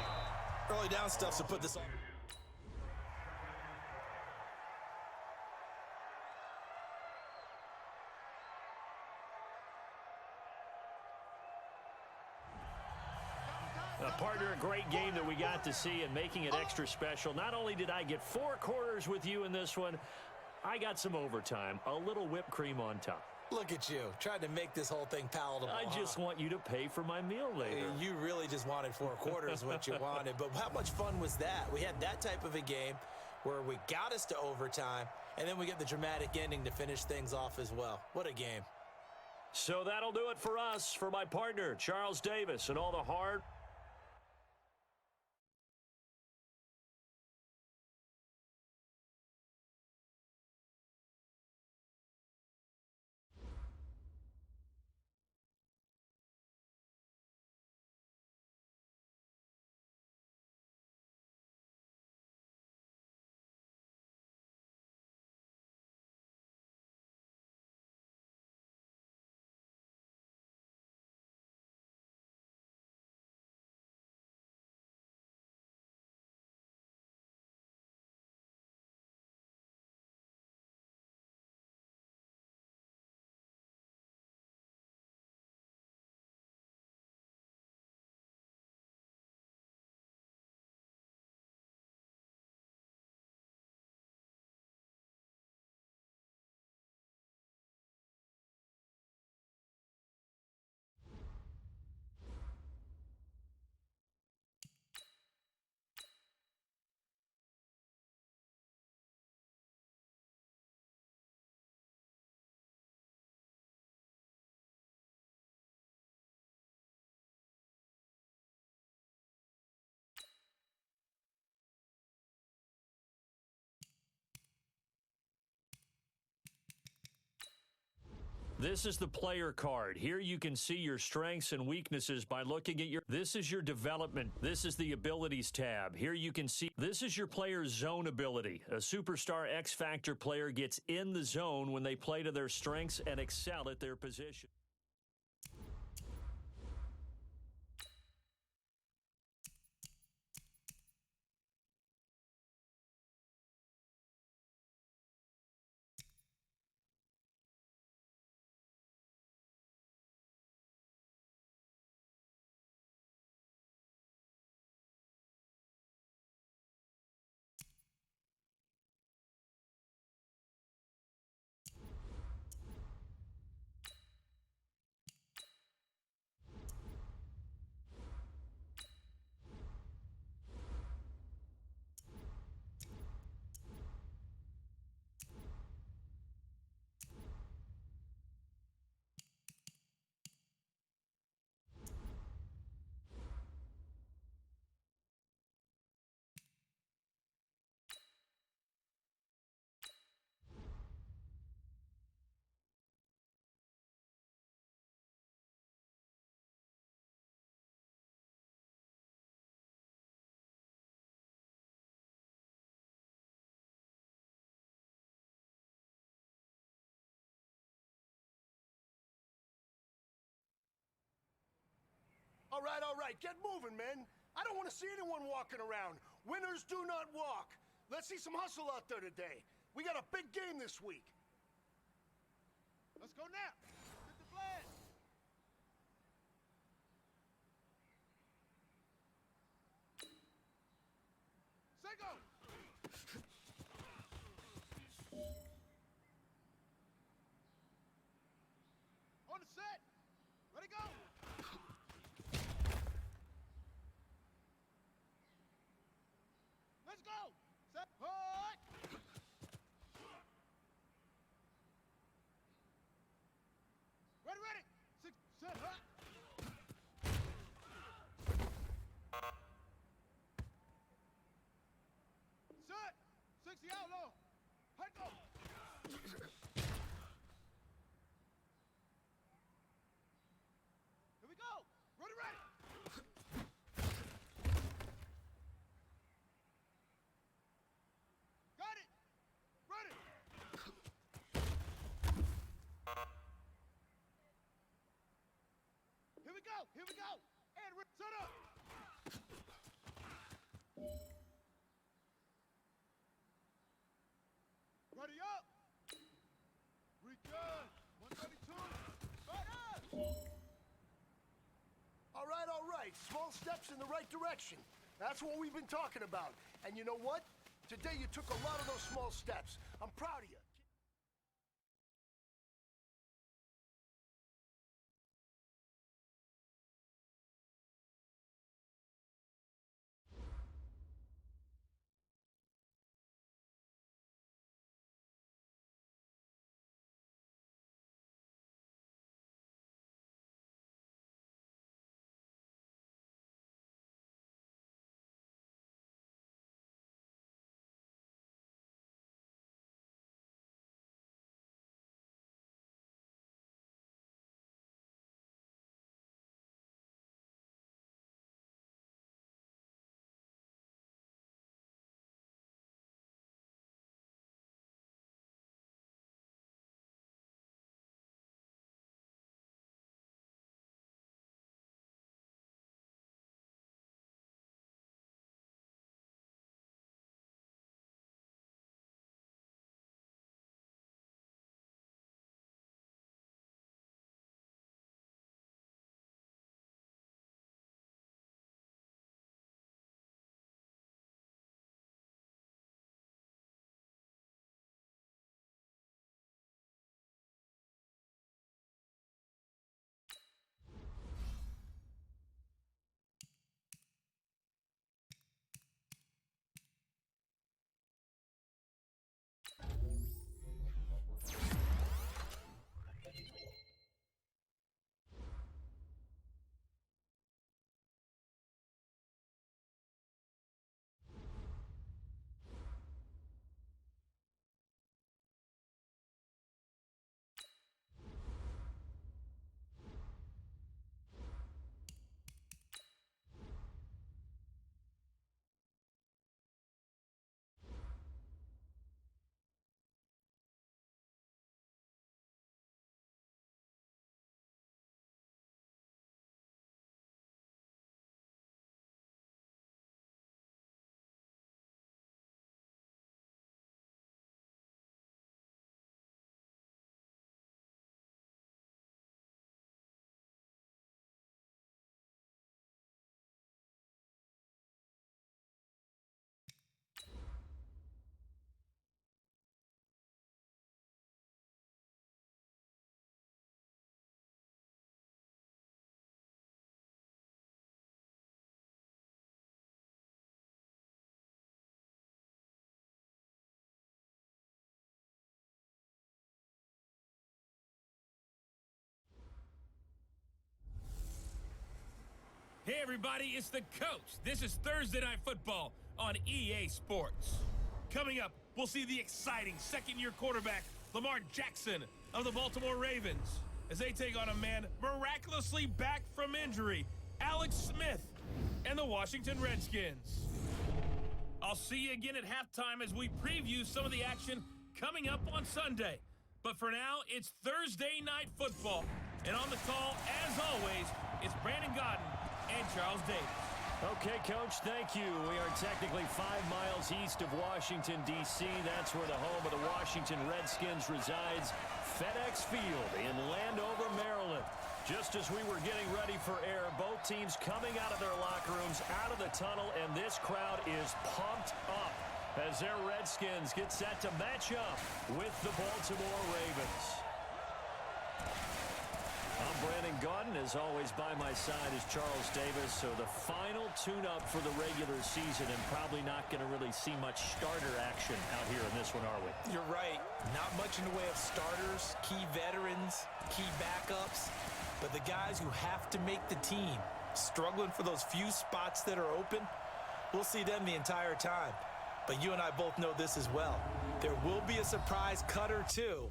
Early down stuff, so put this on. Partner, a great game that we got to see and making it extra special. Not only did I get 4 quarters with you in this one, I got some overtime, a little whipped cream on top. Look at you, trying to make this whole thing palatable. I just want you to pay for my meal later. You really just wanted 4 quarters, what you wanted. But how much fun was that? We had that type of a game where we got us to overtime, and then we get the dramatic ending to finish things off as well. What a game. So that'll do it for us. For my partner, Charles Davis, and all the hard... This is the player card. Here you can see your strengths and weaknesses by looking at your... This is your development. This is the abilities tab. Here you can see... This is your player's zone ability. A superstar X-Factor player gets in the zone when they play to their strengths and excel at their position. All right, get moving, men. I don't want to see anyone walking around. Winners do not walk. Let's see some hustle out there today. We got a big game this week. Let's go now. Get the flag. Say go. On the set. Ready, go. Let's go. Set. Hard. Ready, ready. Six, set, hot. Set. 60 outlaw. Hot go. Here we go. And set up. Ready up. Return. 132. All right. Small steps in the right direction. That's what we've been talking about. And you know what? Today you took a lot of those small steps. I'm proud of you. Hey everybody, it's the coach. This is Thursday Night Football on EA Sports. Coming up, we'll see the exciting second-year quarterback, Lamar Jackson of the Baltimore Ravens, as they take on a man miraculously back from injury, Alex Smith, and the Washington Redskins. I'll see you again at halftime as we preview some of the action coming up on Sunday. But for now, it's Thursday Night Football. And on the call, as always, it's Brandon Godden and Charles Davis. Okay, Coach, thank you. We are technically 5 miles east of Washington, D.C. That's where the home of the Washington Redskins resides, FedEx Field in Landover, Maryland. Just as we were getting ready for air, both teams coming out of their locker rooms, out of the tunnel, and this crowd is pumped up as their Redskins get set to match up with the Baltimore Ravens. I'm Brandon Godden. As always, by my side is Charles Davis. So the final tune-up for the regular season, and probably not going to really see much starter action out here in this one, are we? You're right. Not much in the way of starters, key veterans, key backups, but the guys who have to make the team, struggling for those few spots that are open, we'll see them the entire time. But you and I both know this as well. There will be a surprise cut or two.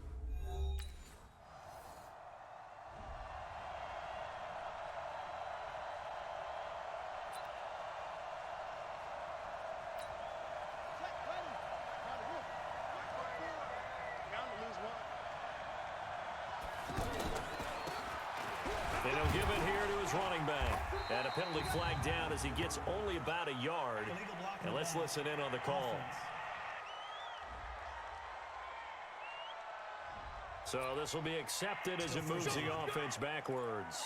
And he'll give it here to his running back. And a penalty flag down as he gets only about a yard. And let's listen in on the call. So this will be accepted as it moves the offense backwards.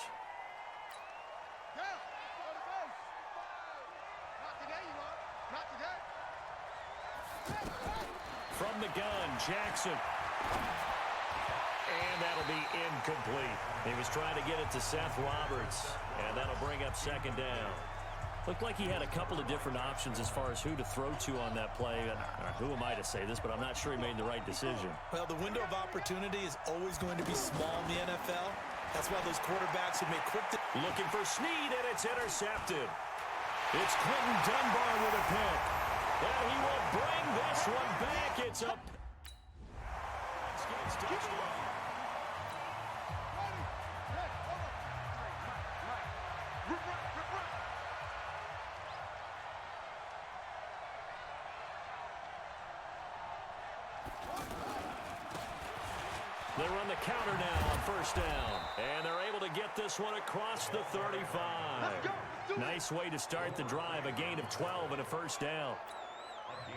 From the gun, Jackson. And that'll be incomplete. He was trying to get it to Seth Roberts, and that'll bring up second down. Looked like he had a couple of different options as far as who to throw to on that play. Who am I to say this, but I'm not sure he made the right decision. Well, the window of opportunity is always going to be small in the NFL. That's why those quarterbacks who make quick... Looking for Snead, and it's intercepted. It's Clinton Dunbar with a pick. And he will bring this one back. It's up. They run the counter now on first down. And they're able to get this one across the 35. Nice way to start the drive. A gain of 12 and a first down.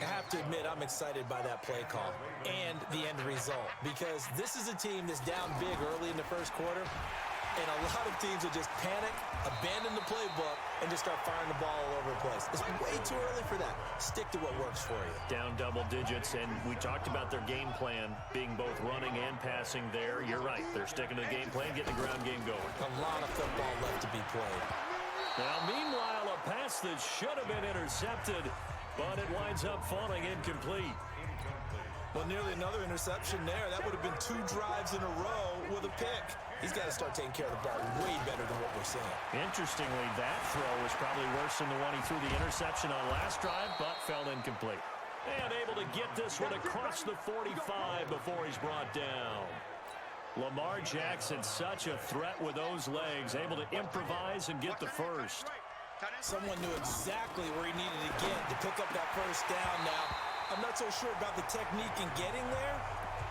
I have to admit, I'm excited by that play call and the end result, because this is a team that's down big early in the first quarter, and a lot of teams will just panic, abandon the playbook, and just start firing the ball all over the place. It's way too early for that. Stick to what works for you. Down double digits, and we talked about their game plan being both running and passing there. You're right. They're sticking to the game plan, getting the ground game going. A lot of football left to be played. Now, meanwhile, a pass that should have been intercepted, but it winds up falling incomplete. Well, nearly another interception there. That would have been 2 drives in a row with a pick. He's got to start taking care of the ball way better than what we're seeing. Interestingly, that throw was probably worse than the one he threw the interception on last drive, but fell incomplete. And able to get this one across the 45 before he's brought down. Lamar Jackson, such a threat with those legs, able to improvise and get the first. Someone knew exactly where he needed to get to pick up that first down. Now, I'm not so sure about the technique in getting there,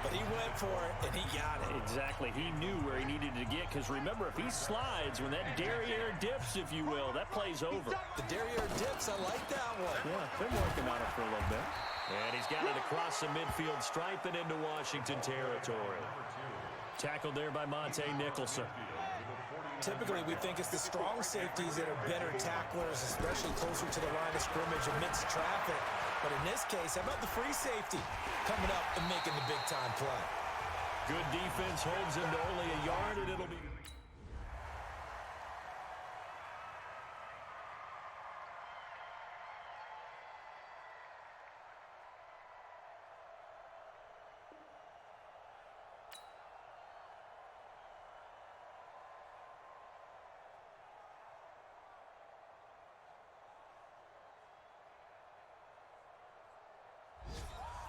but he went for it, and he got it. Exactly. He knew where he needed to get, because remember, if he slides, when that derriere dips, if you will, that play's over. The derriere dips, I like that one. Yeah, been working on it for a little bit. And he's got it across the midfield stripe and into Washington territory. Tackled there by Monte Nicholson. Typically, we think it's the strong safeties that are better tacklers, especially closer to the line of scrimmage amidst traffic. But in this case, how about the free safety coming up and making the big-time play? Good defense holds him to only a yard, and it'll be...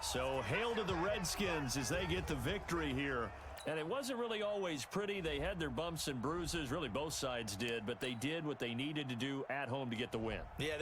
So hail to the Redskins as they get the victory here. And it wasn't really always pretty. They had their bumps and bruises. Really, both sides did. But they did what they needed to do at home to get the win. Yeah,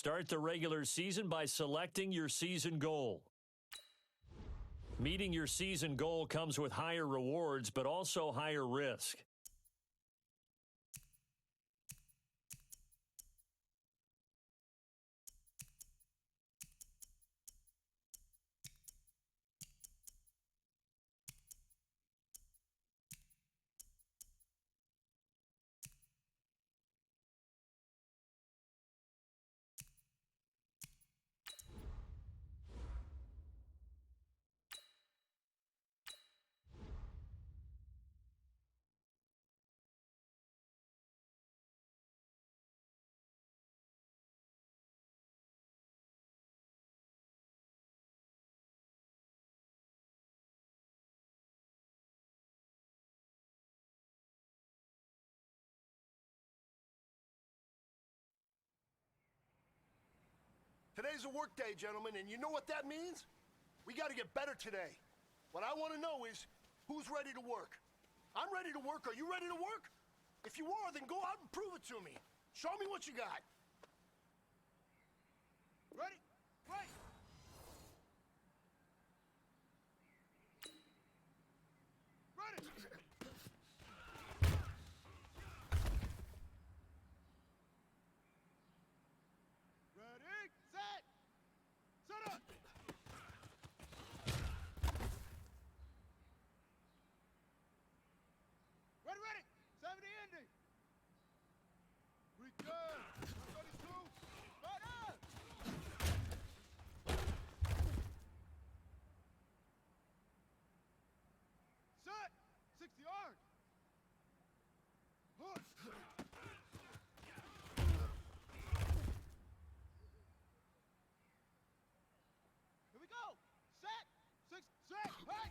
Start the regular season by selecting your season goal. Meeting your season goal comes with higher rewards, but also higher risk. Today's a work day, gentlemen, and you know what that means? We got to get better today. What I want to know is, who's ready to work? I'm ready to work. Are you ready to work? If you are, then go out and prove it to me. Show me what you got. Ready? Right. Ready. Ready, set. Set up. Ready, ready. 70 ending. Return. 32. Right up. Set. 60 yards. Hook. Here we go. Set. Set. Hey.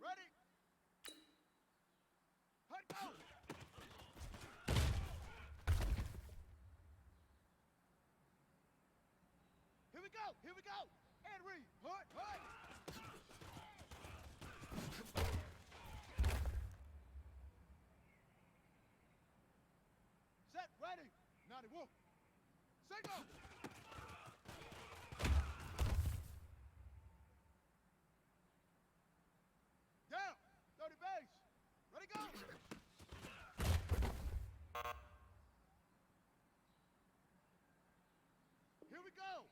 Ready. Hut go. Here we go. Here we go. And read. Hut. Hut. Set. Ready. 91. Say go. Down. 30 base. Ready, go. Here we go.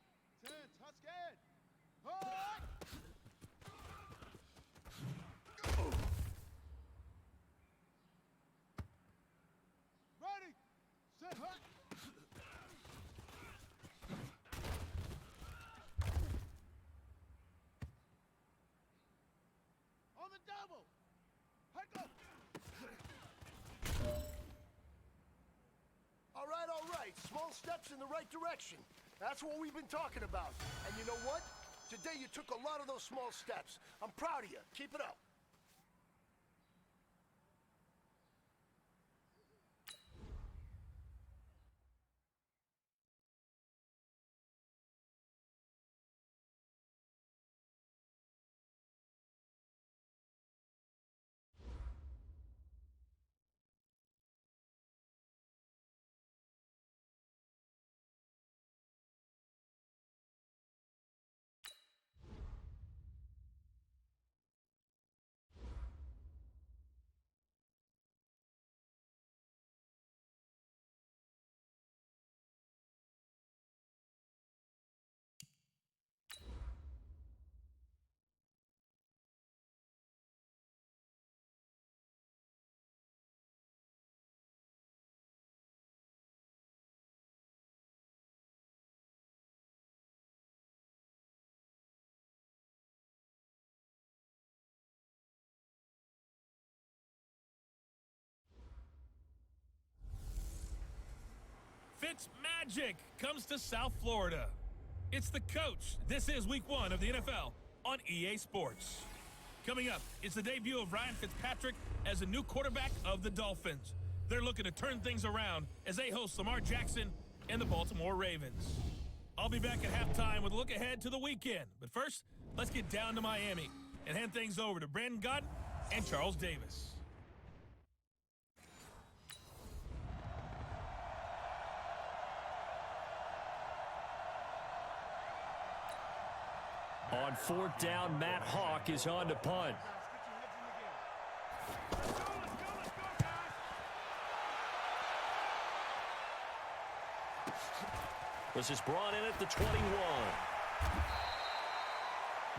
10. Tuscan. Hut. Ready. Set. Hut. On the double. Hut go. All right. Small steps in the right direction. That's what we've been talking about. And you know what? Today you took a lot of those small steps. I'm proud of you. Keep it up. Fitz magic comes to South Florida. It's the coach. This is week 1 of the NFL on EA Sports. Coming up, it's the debut of Ryan Fitzpatrick as the new quarterback of the Dolphins. They're looking to turn things around as they host Lamar Jackson and the Baltimore Ravens. I'll be back at halftime with a look ahead to the weekend. But first, let's get down to Miami and hand things over to Brandon Gott and Charles Davis. On 4th down, Matt Hawk is on to punt. This is brought in at the 21.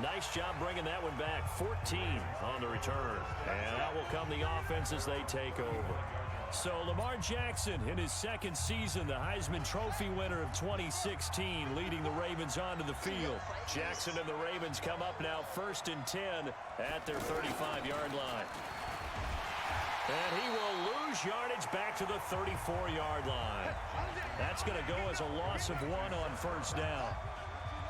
Nice job bringing that one back. 14 on the return. And out will come the offense as they take over. So Lamar Jackson in his second season, the Heisman Trophy winner of 2016, leading the Ravens onto the field. Jackson and the Ravens come up now 1st and 10 at their 35-yard line. And he will lose yardage back to the 34-yard line. That's going to go as a loss of 1 on 1st down.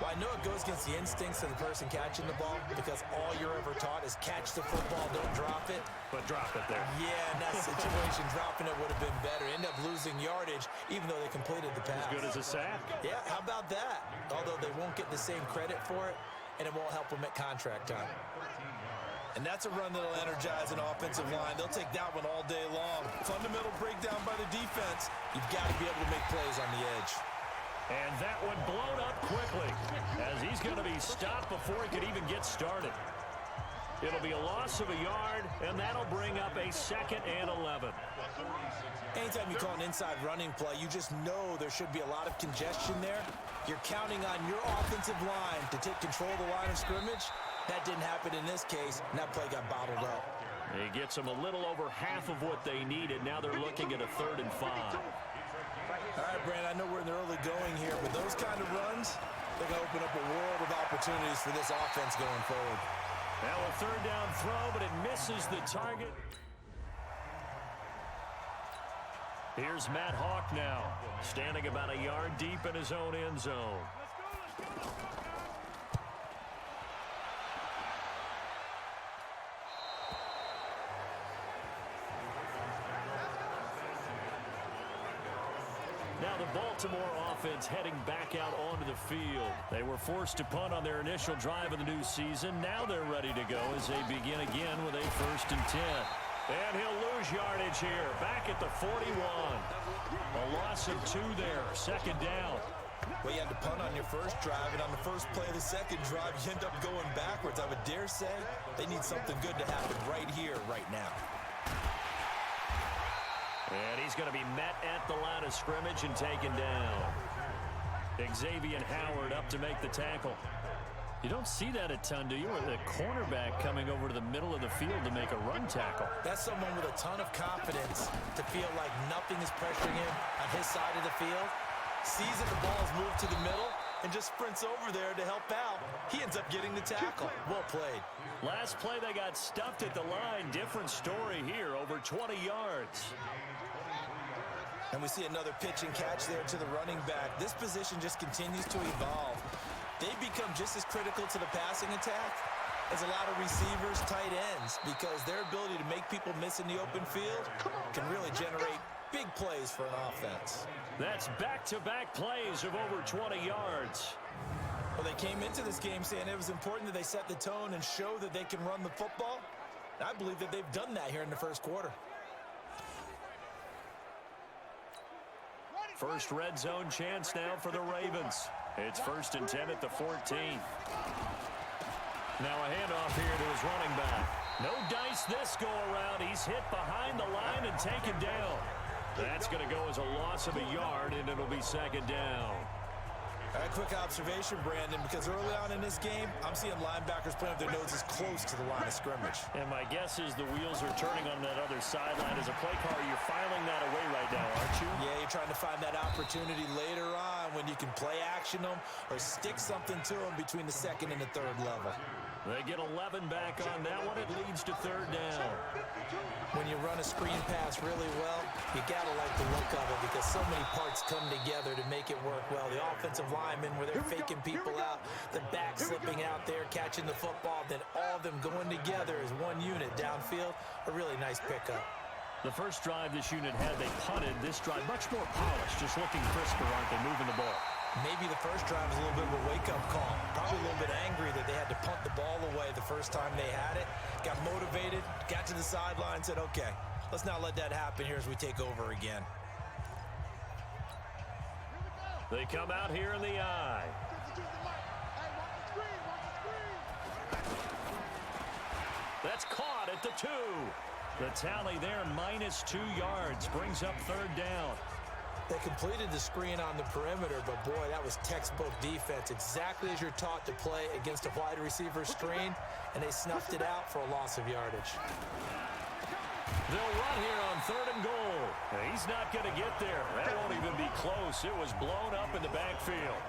Well, I know it goes against the instincts of the person catching the ball because all you're ever taught is catch the football, don't drop it. But drop it there. Yeah, in that situation, dropping it would have been better. End up losing yardage, even though they completed the pass. As good as a sack. Yeah, how about that? Although they won't get the same credit for it, and it won't help them at contract time. And that's a run that'll energize an offensive line. They'll take that one all day long. Fundamental breakdown by the defense. You've got to be able to make plays on the edge. And that one blown up quickly as he's going to be stopped before he could even get started. It'll be a loss of a yard, and that'll bring up a 2nd and 11. Anytime you call an inside running play, you just know there should be a lot of congestion there. You're counting on your offensive line to take control of the line of scrimmage. That didn't happen in this case, and that play got bottled up. He gets them a little over half of what they needed. Now they're looking at a 3rd and 5. All right, Brandon, I know we're in the early going here, but those kind of runs, they're going to open up a world of opportunities for this offense going forward. Now a 3rd down throw, but it misses the target. Here's Matt Hawk now, standing about a yard deep in his own end zone. Now the Baltimore offense heading back out onto the field. They were forced to punt on their initial drive of the new season. Now they're ready to go as they begin again with a 1st and 10. And he'll lose yardage here, back at the 41. A loss of 2 there, 2nd down. Well, you had to punt on your first drive, and on the first play of the second drive, you end up going backwards. I would dare say they need something good to happen right here, right now. And he's going to be met at the line of scrimmage and taken down. Xavier Howard up to make the tackle. You don't see that a ton, do you? Or the cornerback coming over to the middle of the field to make a run tackle. That's someone with a ton of confidence to feel like nothing is pressuring him on his side of the field. Sees that the ball's moved to the middle and just sprints over there to help out. He ends up getting the tackle. Well played. Last play, they got stuffed at the line. Different story here, over 20 yards. And we see another pitch and catch there to the running back. This position just continues to evolve. They become just as critical to the passing attack as a lot of receivers, tight ends, because their ability to make people miss in the open field can really generate big plays for an offense. That's back-to-back plays of over 20 yards. Well, they came into this game saying it was important that they set the tone and show that they can run the football. And I believe that they've done that here in the first quarter. First red zone chance now for the Ravens. It's 1st and 10 at the 14. Now a handoff here to his running back. No dice this go around. He's hit behind the line and taken down. That's going to go as a loss of a yard, and it'll be 2nd down. All right, quick observation, Brandon, because early on in this game, I'm seeing linebackers playing with their noses close to the line of scrimmage. And my guess is the wheels are turning on that other sideline. As a play caller, you're filing that away right now, aren't you? Yeah, you're trying to find that opportunity later on when you can play action them or stick something to them between the 2nd and the 3rd level. They get 11 back on that one. It leads to 3rd down. When you run a screen pass really well, you got to like the look of it because so many parts come together to make it work well. The offensive linemen, where they're faking people out, the back slipping out there, catching the football, then all of them going together as one unit downfield. A really nice pickup. The first drive this unit had, they punted. This drive, much more polished, just looking crisper, aren't they, moving the ball? Maybe the first drive was a little bit of a wake-up call. Probably a little bit angry that they had to punt the ball away the first time they had it. Got motivated, got to the sideline, said, okay, let's not let that happen here as we take over again. They come out here in the eye. That's caught at the 2. The tally there, -2 yards, brings up 3rd down. They completed the screen on the perimeter, but boy, that was textbook defense. Exactly as you're taught to play against a wide receiver screen, and they snuffed it out for a loss of yardage. They'll run here on 3rd and goal. He's not going to get there. That won't even be close. It was blown up in the backfield.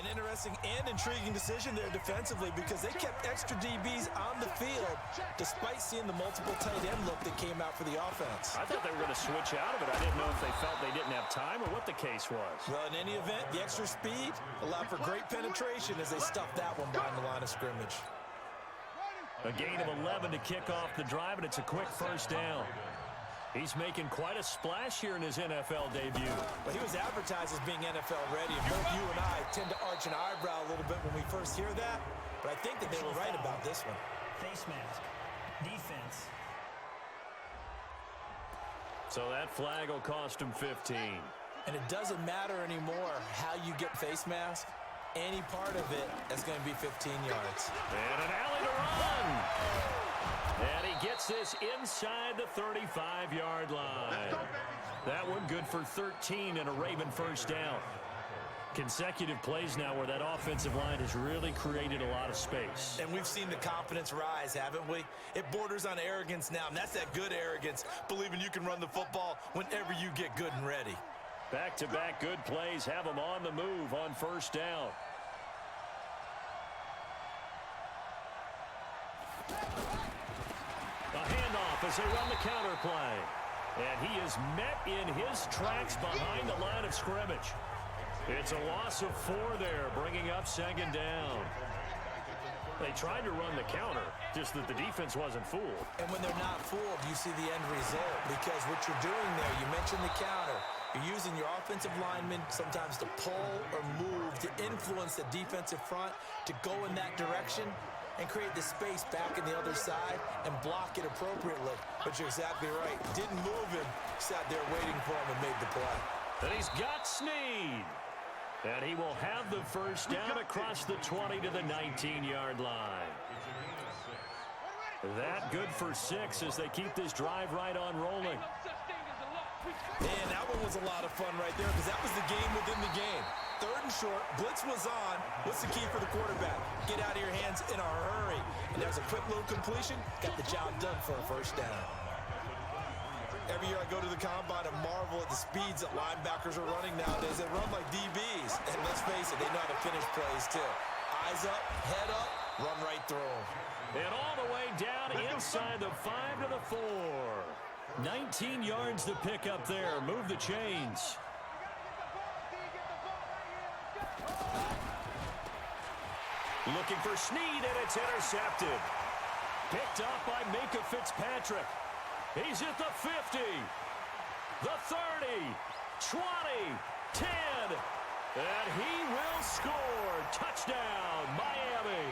An interesting and intriguing decision there defensively because they kept extra DBs on the field despite seeing the multiple tight end look that came out for the offense. I thought they were going to switch out of it. I didn't know if they felt they didn't have time or what the case was. Well, in any event, the extra speed allowed for great penetration as they stuffed that one behind the line of scrimmage. A gain of 11 to kick off the drive, and it's a quick first down. He's making quite a splash here in his NFL debut. Well, he was advertised as being NFL ready, and both you and I tend to arch an eyebrow a little bit when we first hear that, but I think that they were right about this one. Face mask. Defense. So that flag will cost him 15. And it doesn't matter anymore how you get face mask. Any part of it is going to be 15 yards. And an alley to run. And he gets this inside the 35-yard line. That one good for 13 and a Raven first down. Consecutive plays now where that offensive line has really created a lot of space. And we've seen the confidence rise, haven't we? It borders on arrogance now, and that's that good arrogance, believing you can run the football whenever you get good and ready. Back-to-back good plays have them on the move on first down. A handoff as they run the counter play. And he is met in his tracks behind the line of scrimmage. It's a loss of 4 there, bringing up second down. They tried to run the counter, just that the defense wasn't fooled. And when they're not fooled, you see the end result, because what you're doing there, you mentioned the counter. You're using your offensive linemen sometimes to pull or move to influence the defensive front to go in that direction and create the space back in the other side and block it appropriately. But you're exactly right. Didn't move him, sat there waiting for him and made the play. And he's got Snead. And he will have the first down across the 20 to the 19-yard line. That good for 6 as they keep this drive right on rolling. Man, that one was a lot of fun right there because that was the game within the game. 3rd and short, blitz was on. What's the key for the quarterback? Get out of your hands in a hurry. And there's a quick little completion. Got the job done for a first down. Every year I go to the combine and marvel at the speeds that linebackers are running nowadays. They run like DBs. And let's face it, they know how to finish plays too. Eyes up, head up, run right through them. And all the way down inside the 5 to the 4. 19 yards to pick up there. Move the chains. Looking for Snead, and it's intercepted. Picked up by Minka Fitzpatrick. He's at the 50, the 30, 20, 10, and he will score. Touchdown, Miami.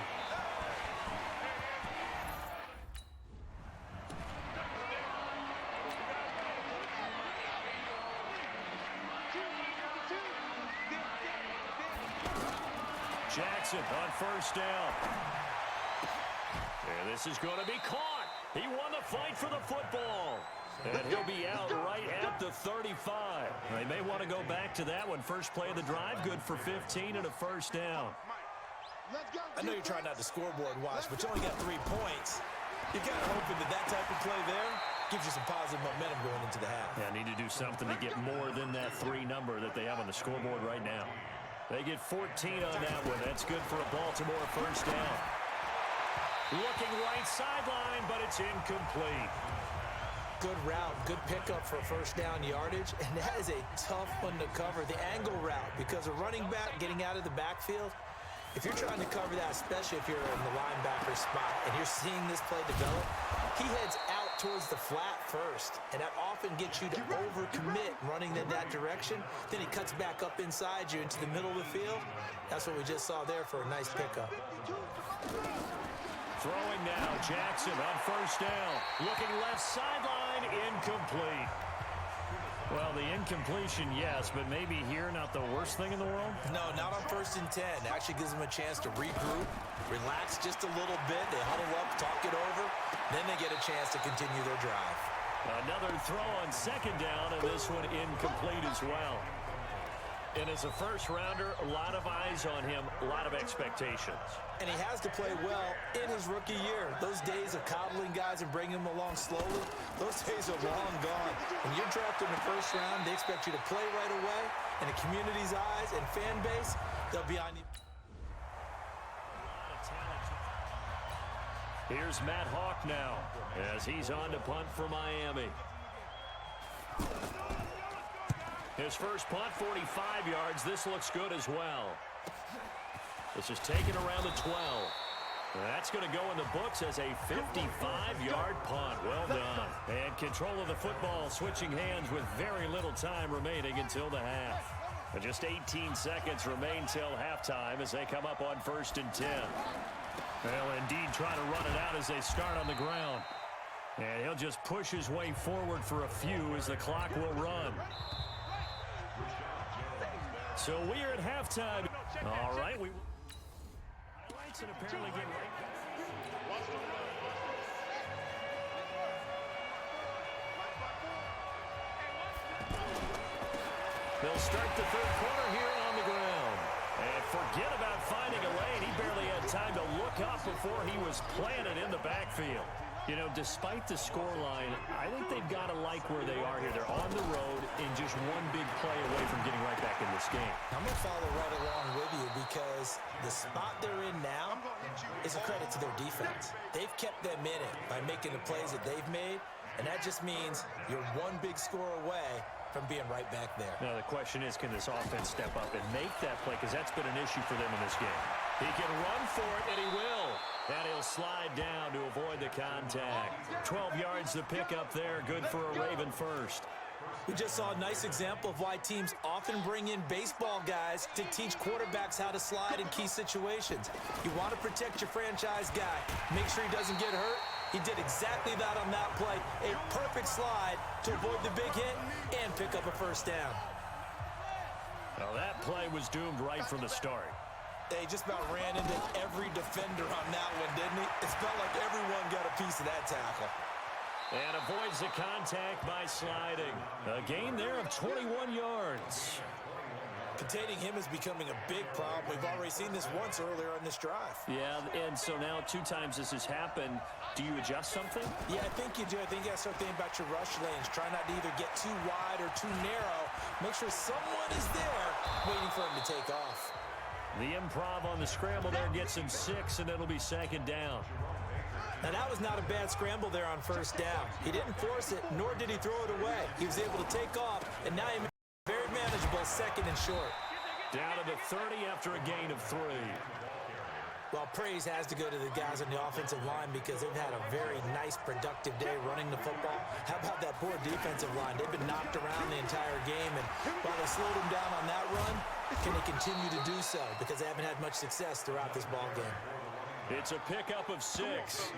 Jackson on first down. And this is going to be caught. He won the fight for the football. And he'll be out right at the 35. They may want to go back to that one. First play of the drive, good for 15 and a first down. I know you're trying not to scoreboard watch, but you only got 3 points. You're kind of hoping that type of play there gives you some positive momentum going into the half. Yeah, need to do something to get more than that 3 number that they have on the scoreboard right now. They get 14 on that one. That's good for a Baltimore first down. Looking right sideline, but it's incomplete. Good route, good pickup for first down yardage, and that is a tough one to cover, the angle route, because a running back getting out of the backfield, if you're trying to cover that, especially if you're in the linebacker spot and you're seeing this play develop, he heads out towards the flat first, and that often gets you to overcommit running in that direction. Then he cuts back up inside you into the middle of the field. That's what we just saw there for a nice pickup. Throwing now, Jackson on first down. Looking left sideline, incomplete. Well, the incompletion, yes, but maybe here not the worst thing in the world? No, not on 1st and 10. Actually gives them a chance to regroup, relax just a little bit. They huddle up, talk it over. Then they get a chance to continue their drive. Another throw on second down, and this one incomplete as well. And as a first-rounder, a lot of eyes on him, a lot of expectations. And he has to play well in his rookie year. Those days of coddling guys and bringing them along slowly, those days are long gone. When you're drafted in the first round, they expect you to play right away. In the community's eyes and fan base, They'll be on. Here's Matt Hawk now as he's on to punt for Miami. His first punt, 45 yards. This looks good as well. This is taken around the 12. That's going to go in the books as a 55-yard punt. Well done. And control of the football switching hands with very little time remaining until the half. And just 18 seconds remain till halftime as they come up on 1st and 10. They'll indeed try to run it out as they start on the ground. And he'll just push his way forward for a few as the clock will run. So we are at halftime. All right, we highlights and apparently get right back. They'll start the third quarter here on the ground. And forget about finding a lane. He barely had time to look up before he was planted in the backfield. You know, despite the scoreline, I think they've got to like where they are here. They're on the road and just one big play away from getting right back in this game. I'm going to follow right along with you because the spot they're in now is a credit to their defense. They've kept them in it by making the plays that they've made, and that just means you're one big score away from being right back there. Now the question is, can this offense step up and make that play? Because that's been an issue for them in this game. He can run for it, and he will. And he'll slide down to avoid the contact. 12 yards to pick up there. Good for a Raven first. We just saw a nice example of why teams often bring in baseball guys to teach quarterbacks how to slide in key situations. You want to protect your franchise guy. Make sure he doesn't get hurt. He did exactly that on that play. A perfect slide to avoid the big hit and pick up a first down. Well, that play was doomed right from the start. He just about ran into every defender on that one, didn't he? It felt like everyone got a piece of that tackle. And avoids the contact by sliding. A gain there of 21 yards. Containing him is becoming a big problem. We've already seen this once earlier on this drive. Yeah, and so now 2 times this has happened. Do you adjust something? Yeah, I think you do. I think you got to start thinking about your rush lanes. Try not to either get too wide or too narrow. Make sure someone is there waiting for him to take off. The improv on the scramble there gets him 6, and it'll be 2nd down. Now, that was not a bad scramble there on first down. He didn't force it, nor did he throw it away. He was able to take off, and now he made it very manageable, 2nd and short. Down to the 30 after a gain of 3. Well, praise has to go to the guys on the offensive line because they've had a very nice, productive day running the football. How about that poor defensive line? They've been knocked around the entire game, and while they slowed them down on that run, can they continue to do so? Because they haven't had much success throughout this ball game. It's a pickup of 6.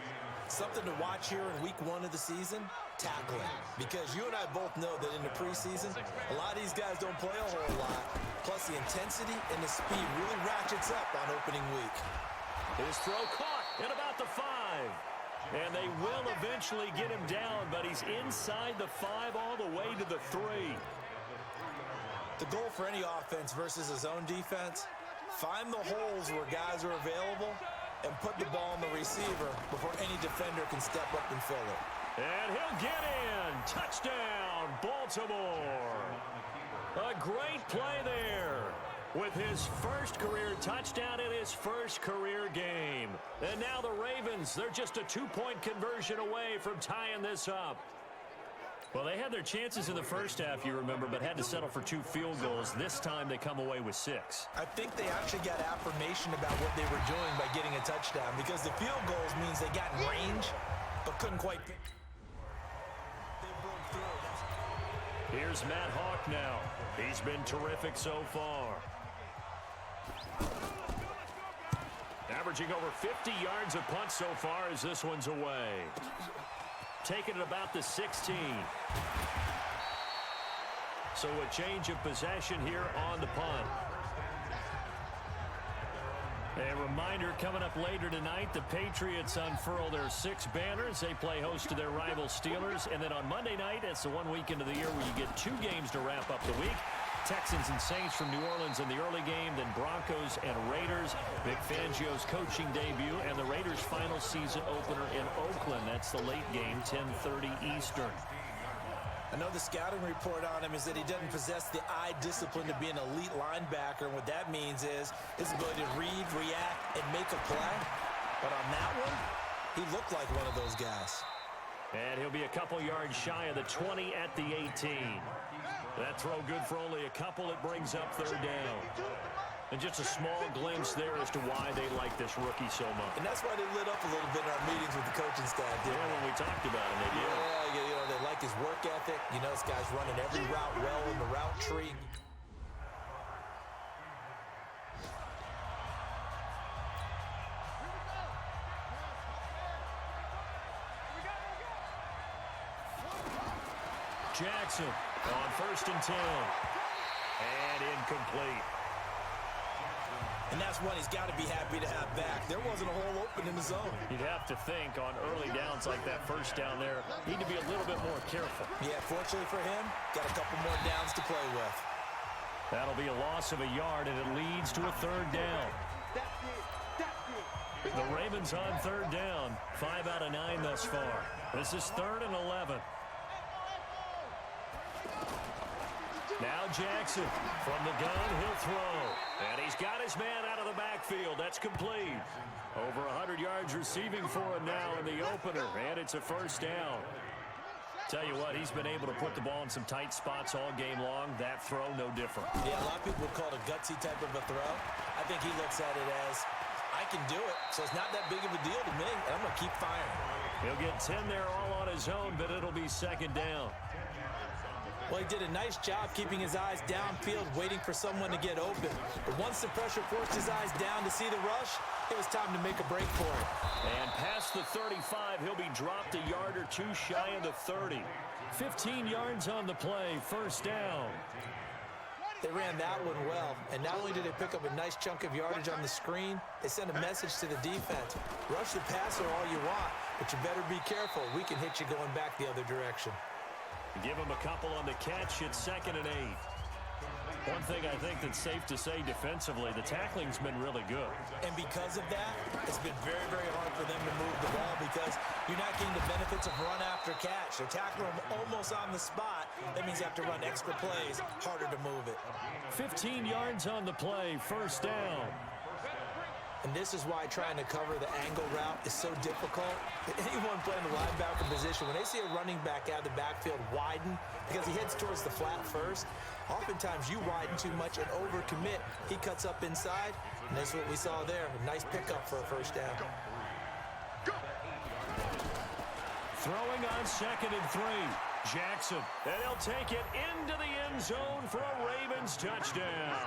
Something to watch here in week 1 of the season, tackling. Because you and I both know that in the preseason, a lot of these guys don't play a whole lot. Plus, the intensity and the speed really ratchets up on opening week. His throw caught at about the 5. And they will eventually get him down, but he's inside the 5 all the way to the 3. The goal for any offense versus his own defense, find the holes where guys are available and put the ball on the receiver before any defender can step up and fill it. And he'll get in. Touchdown, Baltimore. A great play there with his first career touchdown in his first career game. And now the Ravens, they're just a 2-point conversion away from tying this up. Well, they had their chances in the first half, you remember, but had to settle for 2 field goals. This time they come away with 6. I think they actually got affirmation about what they were doing by getting a touchdown because the field goals means they got in range but couldn't quite pick. They broke through. Here's Matt Hawk now. He's been terrific so far. Averaging over 50 yards a punt so far as this one's away. Taking it about the 16. So a change of possession here on the punt. A reminder coming up later tonight, the Patriots unfurl their 6 banners. They play host to their rival Steelers. And then on Monday night, it's the 1 weekend of the year where you get 2 games to wrap up the week. Texans and Saints from New Orleans in the early game, then Broncos and Raiders. Vic Fangio's coaching debut and the Raiders' final season opener in Oakland. That's the late game, 10:30 Eastern. I know the scouting report on him is that he doesn't possess the eye discipline to be an elite linebacker, and what that means is his ability to read, react, and make a play. But on that one, he looked like one of those guys. And he'll be a couple yards shy of the 20 at the 18. That throw good for only a couple. It brings up third down. And just a small glimpse there as to why they like this rookie so much. And that's why they lit up a little bit in our meetings with the coaching staff. Yeah, when we talked about him, they did. Yeah, you know, they like his work ethic. You know, this guy's running every route well in the route tree. Jackson on 1st and 10. And incomplete. And that's one he's got to be happy to have back. There wasn't a hole open in the zone. You'd have to think on early downs like that first down there, need to be a little bit more careful. Yeah, fortunately for him, got a couple more downs to play with. That'll be a loss of a yard, and it leads to a third down. The Ravens on third down, 5 out of 9 thus far. This is 3rd and 11. Now Jackson from the gun, he'll throw. And he's got his man out of the backfield. That's complete. Over 100 yards receiving for him now in the opener, and it's a first down. Tell you what, he's been able to put the ball in some tight spots all game long. That throw, no different. Yeah, a lot of people would call it a gutsy type of a throw. I think he looks at it as, I can do it, so it's not that big of a deal to me, and I'm going to keep firing. He'll get 10 there all on his own, but it'll be second down. Well, he did a nice job keeping his eyes downfield, waiting for someone to get open. But once the pressure forced his eyes down to see the rush, it was time to make a break for it. And past the 35, he'll be dropped a yard or two shy of the 30. 15 yards on the play, first down. They ran that one well, and not only did they pick up a nice chunk of yardage on the screen, they sent a message to the defense. Rush the passer all you want, but you better be careful. We can hit you going back the other direction. Give him a couple on the catch. It's 2nd and 8. One thing I think that's safe to say defensively, the tackling's been really good. And because of that, it's been very, very hard for them to move the ball because you're not getting the benefits of run after catch. They're tackling them almost on the spot. That means you have to run extra plays, harder to move it. 15 yards on the play, first down. And this is why trying to cover the angle route is so difficult. Anyone playing the linebacker position, when they see a running back out of the backfield widen because he heads towards the flat first, oftentimes you widen too much and overcommit. He cuts up inside, and that's what we saw there. A nice pickup for a first down. Throwing on 2nd and 3. Jackson, and he'll take it into the end zone for a Ravens touchdown.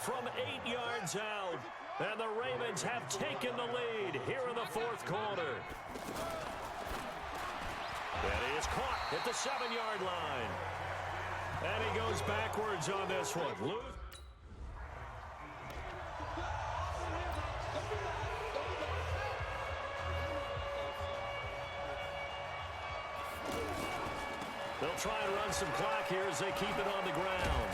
From 8 yards out, and the Ravens have taken the lead here in the 4th quarter. And he is caught at the 7-yard line. And he goes backwards on this one. They'll try and run some clock here as they keep it on the ground.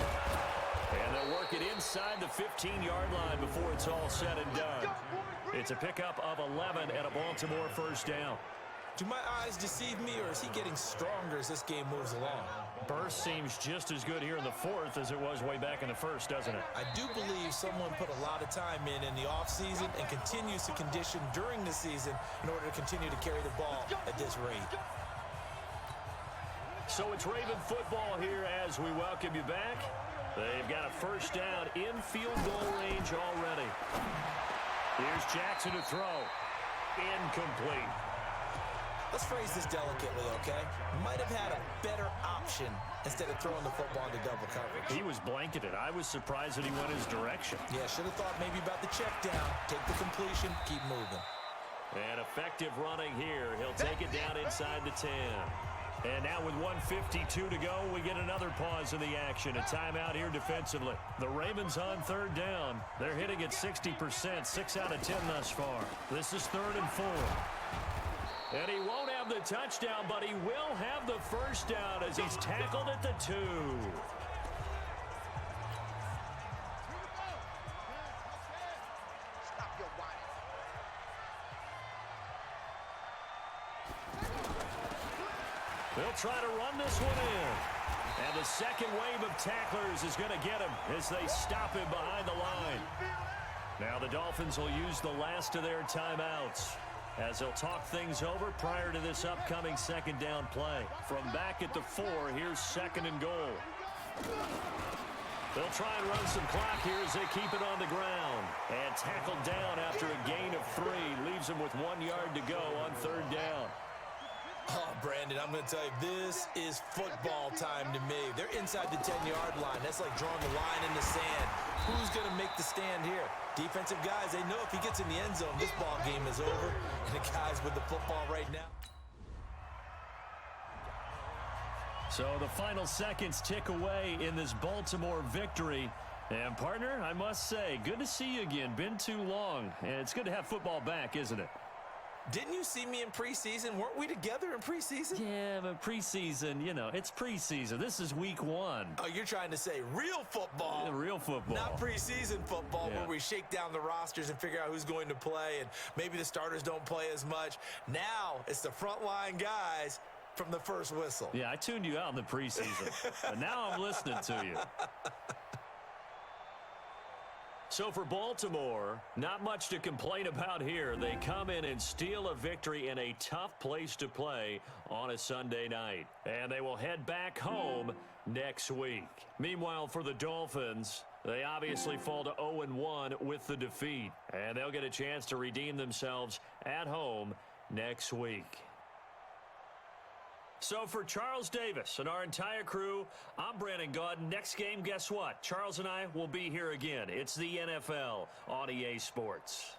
And they'll work it inside the 15-yard line before it's all said and done. It's a pickup of 11 and a Baltimore first down. Do my eyes deceive me, or is he getting stronger as this game moves along? Burst seems just as good here in the 4th as it was way back in the 1st, doesn't it? I do believe someone put a lot of time in the offseason and continues to condition during the season in order to continue to carry the ball at this rate. So it's Raven football here as we welcome you back. They've got a first down in field goal range already. Here's Jackson to throw. Incomplete. Let's phrase this delicately, okay? Might have had a better option instead of throwing the football into double coverage. He was blanketed. I was surprised that he went his direction. Yeah, should have thought maybe about the check down. Take the completion, keep moving. And effective running here. He'll take it down inside the 10. And now with 1:52 to go, we get another pause in the action. A timeout here defensively. The Ravens on third down. They're hitting at 60%, 6 out of 10 thus far. This is 3rd and 4. And he won't have the touchdown, but he will have the first down as he's tackled at the 2. They'll try to run this one in. And the second wave of tacklers is going to get him as they stop him behind the line. Now the Dolphins will use the last of their timeouts as they'll talk things over prior to this upcoming second down play. From back at the 4, here's second and goal. They'll try and run some clock here as they keep it on the ground. And tackled down after a gain of 3. Leaves them with 1 yard to go on third down. Oh, Brandon, I'm going to tell you, this is football time to me. They're inside the 10-yard line. That's like drawing the line in the sand. Who's going to make the stand here? Defensive guys, they know if he gets in the end zone, this ball game is over. And the guys with the football right now. So the final seconds tick away in this Baltimore victory. And, partner, I must say, good to see you again. Been too long. And it's good to have football back, isn't it? Didn't you see me in preseason? Weren't we together in preseason? Yeah, but preseason, you know, it's preseason. This is week 1. Oh, you're trying to say real football. Yeah, real football. Not preseason football, Yeah. where we shake down the rosters and figure out who's going to play, and maybe the starters don't play as much. Now it's the frontline guys from the first whistle. Yeah, I tuned you out in the preseason, but now I'm listening to you. So for Baltimore, not much to complain about here. They come in and steal a victory in a tough place to play on a Sunday night. And they will head back home next week. Meanwhile, for the Dolphins, they obviously fall to 0-1 with the defeat. And they'll get a chance to redeem themselves at home next week. So for Charles Davis and our entire crew, I'm Brandon Gaudin. Next game, guess what? Charles and I will be here again. It's the NFL on EA Sports.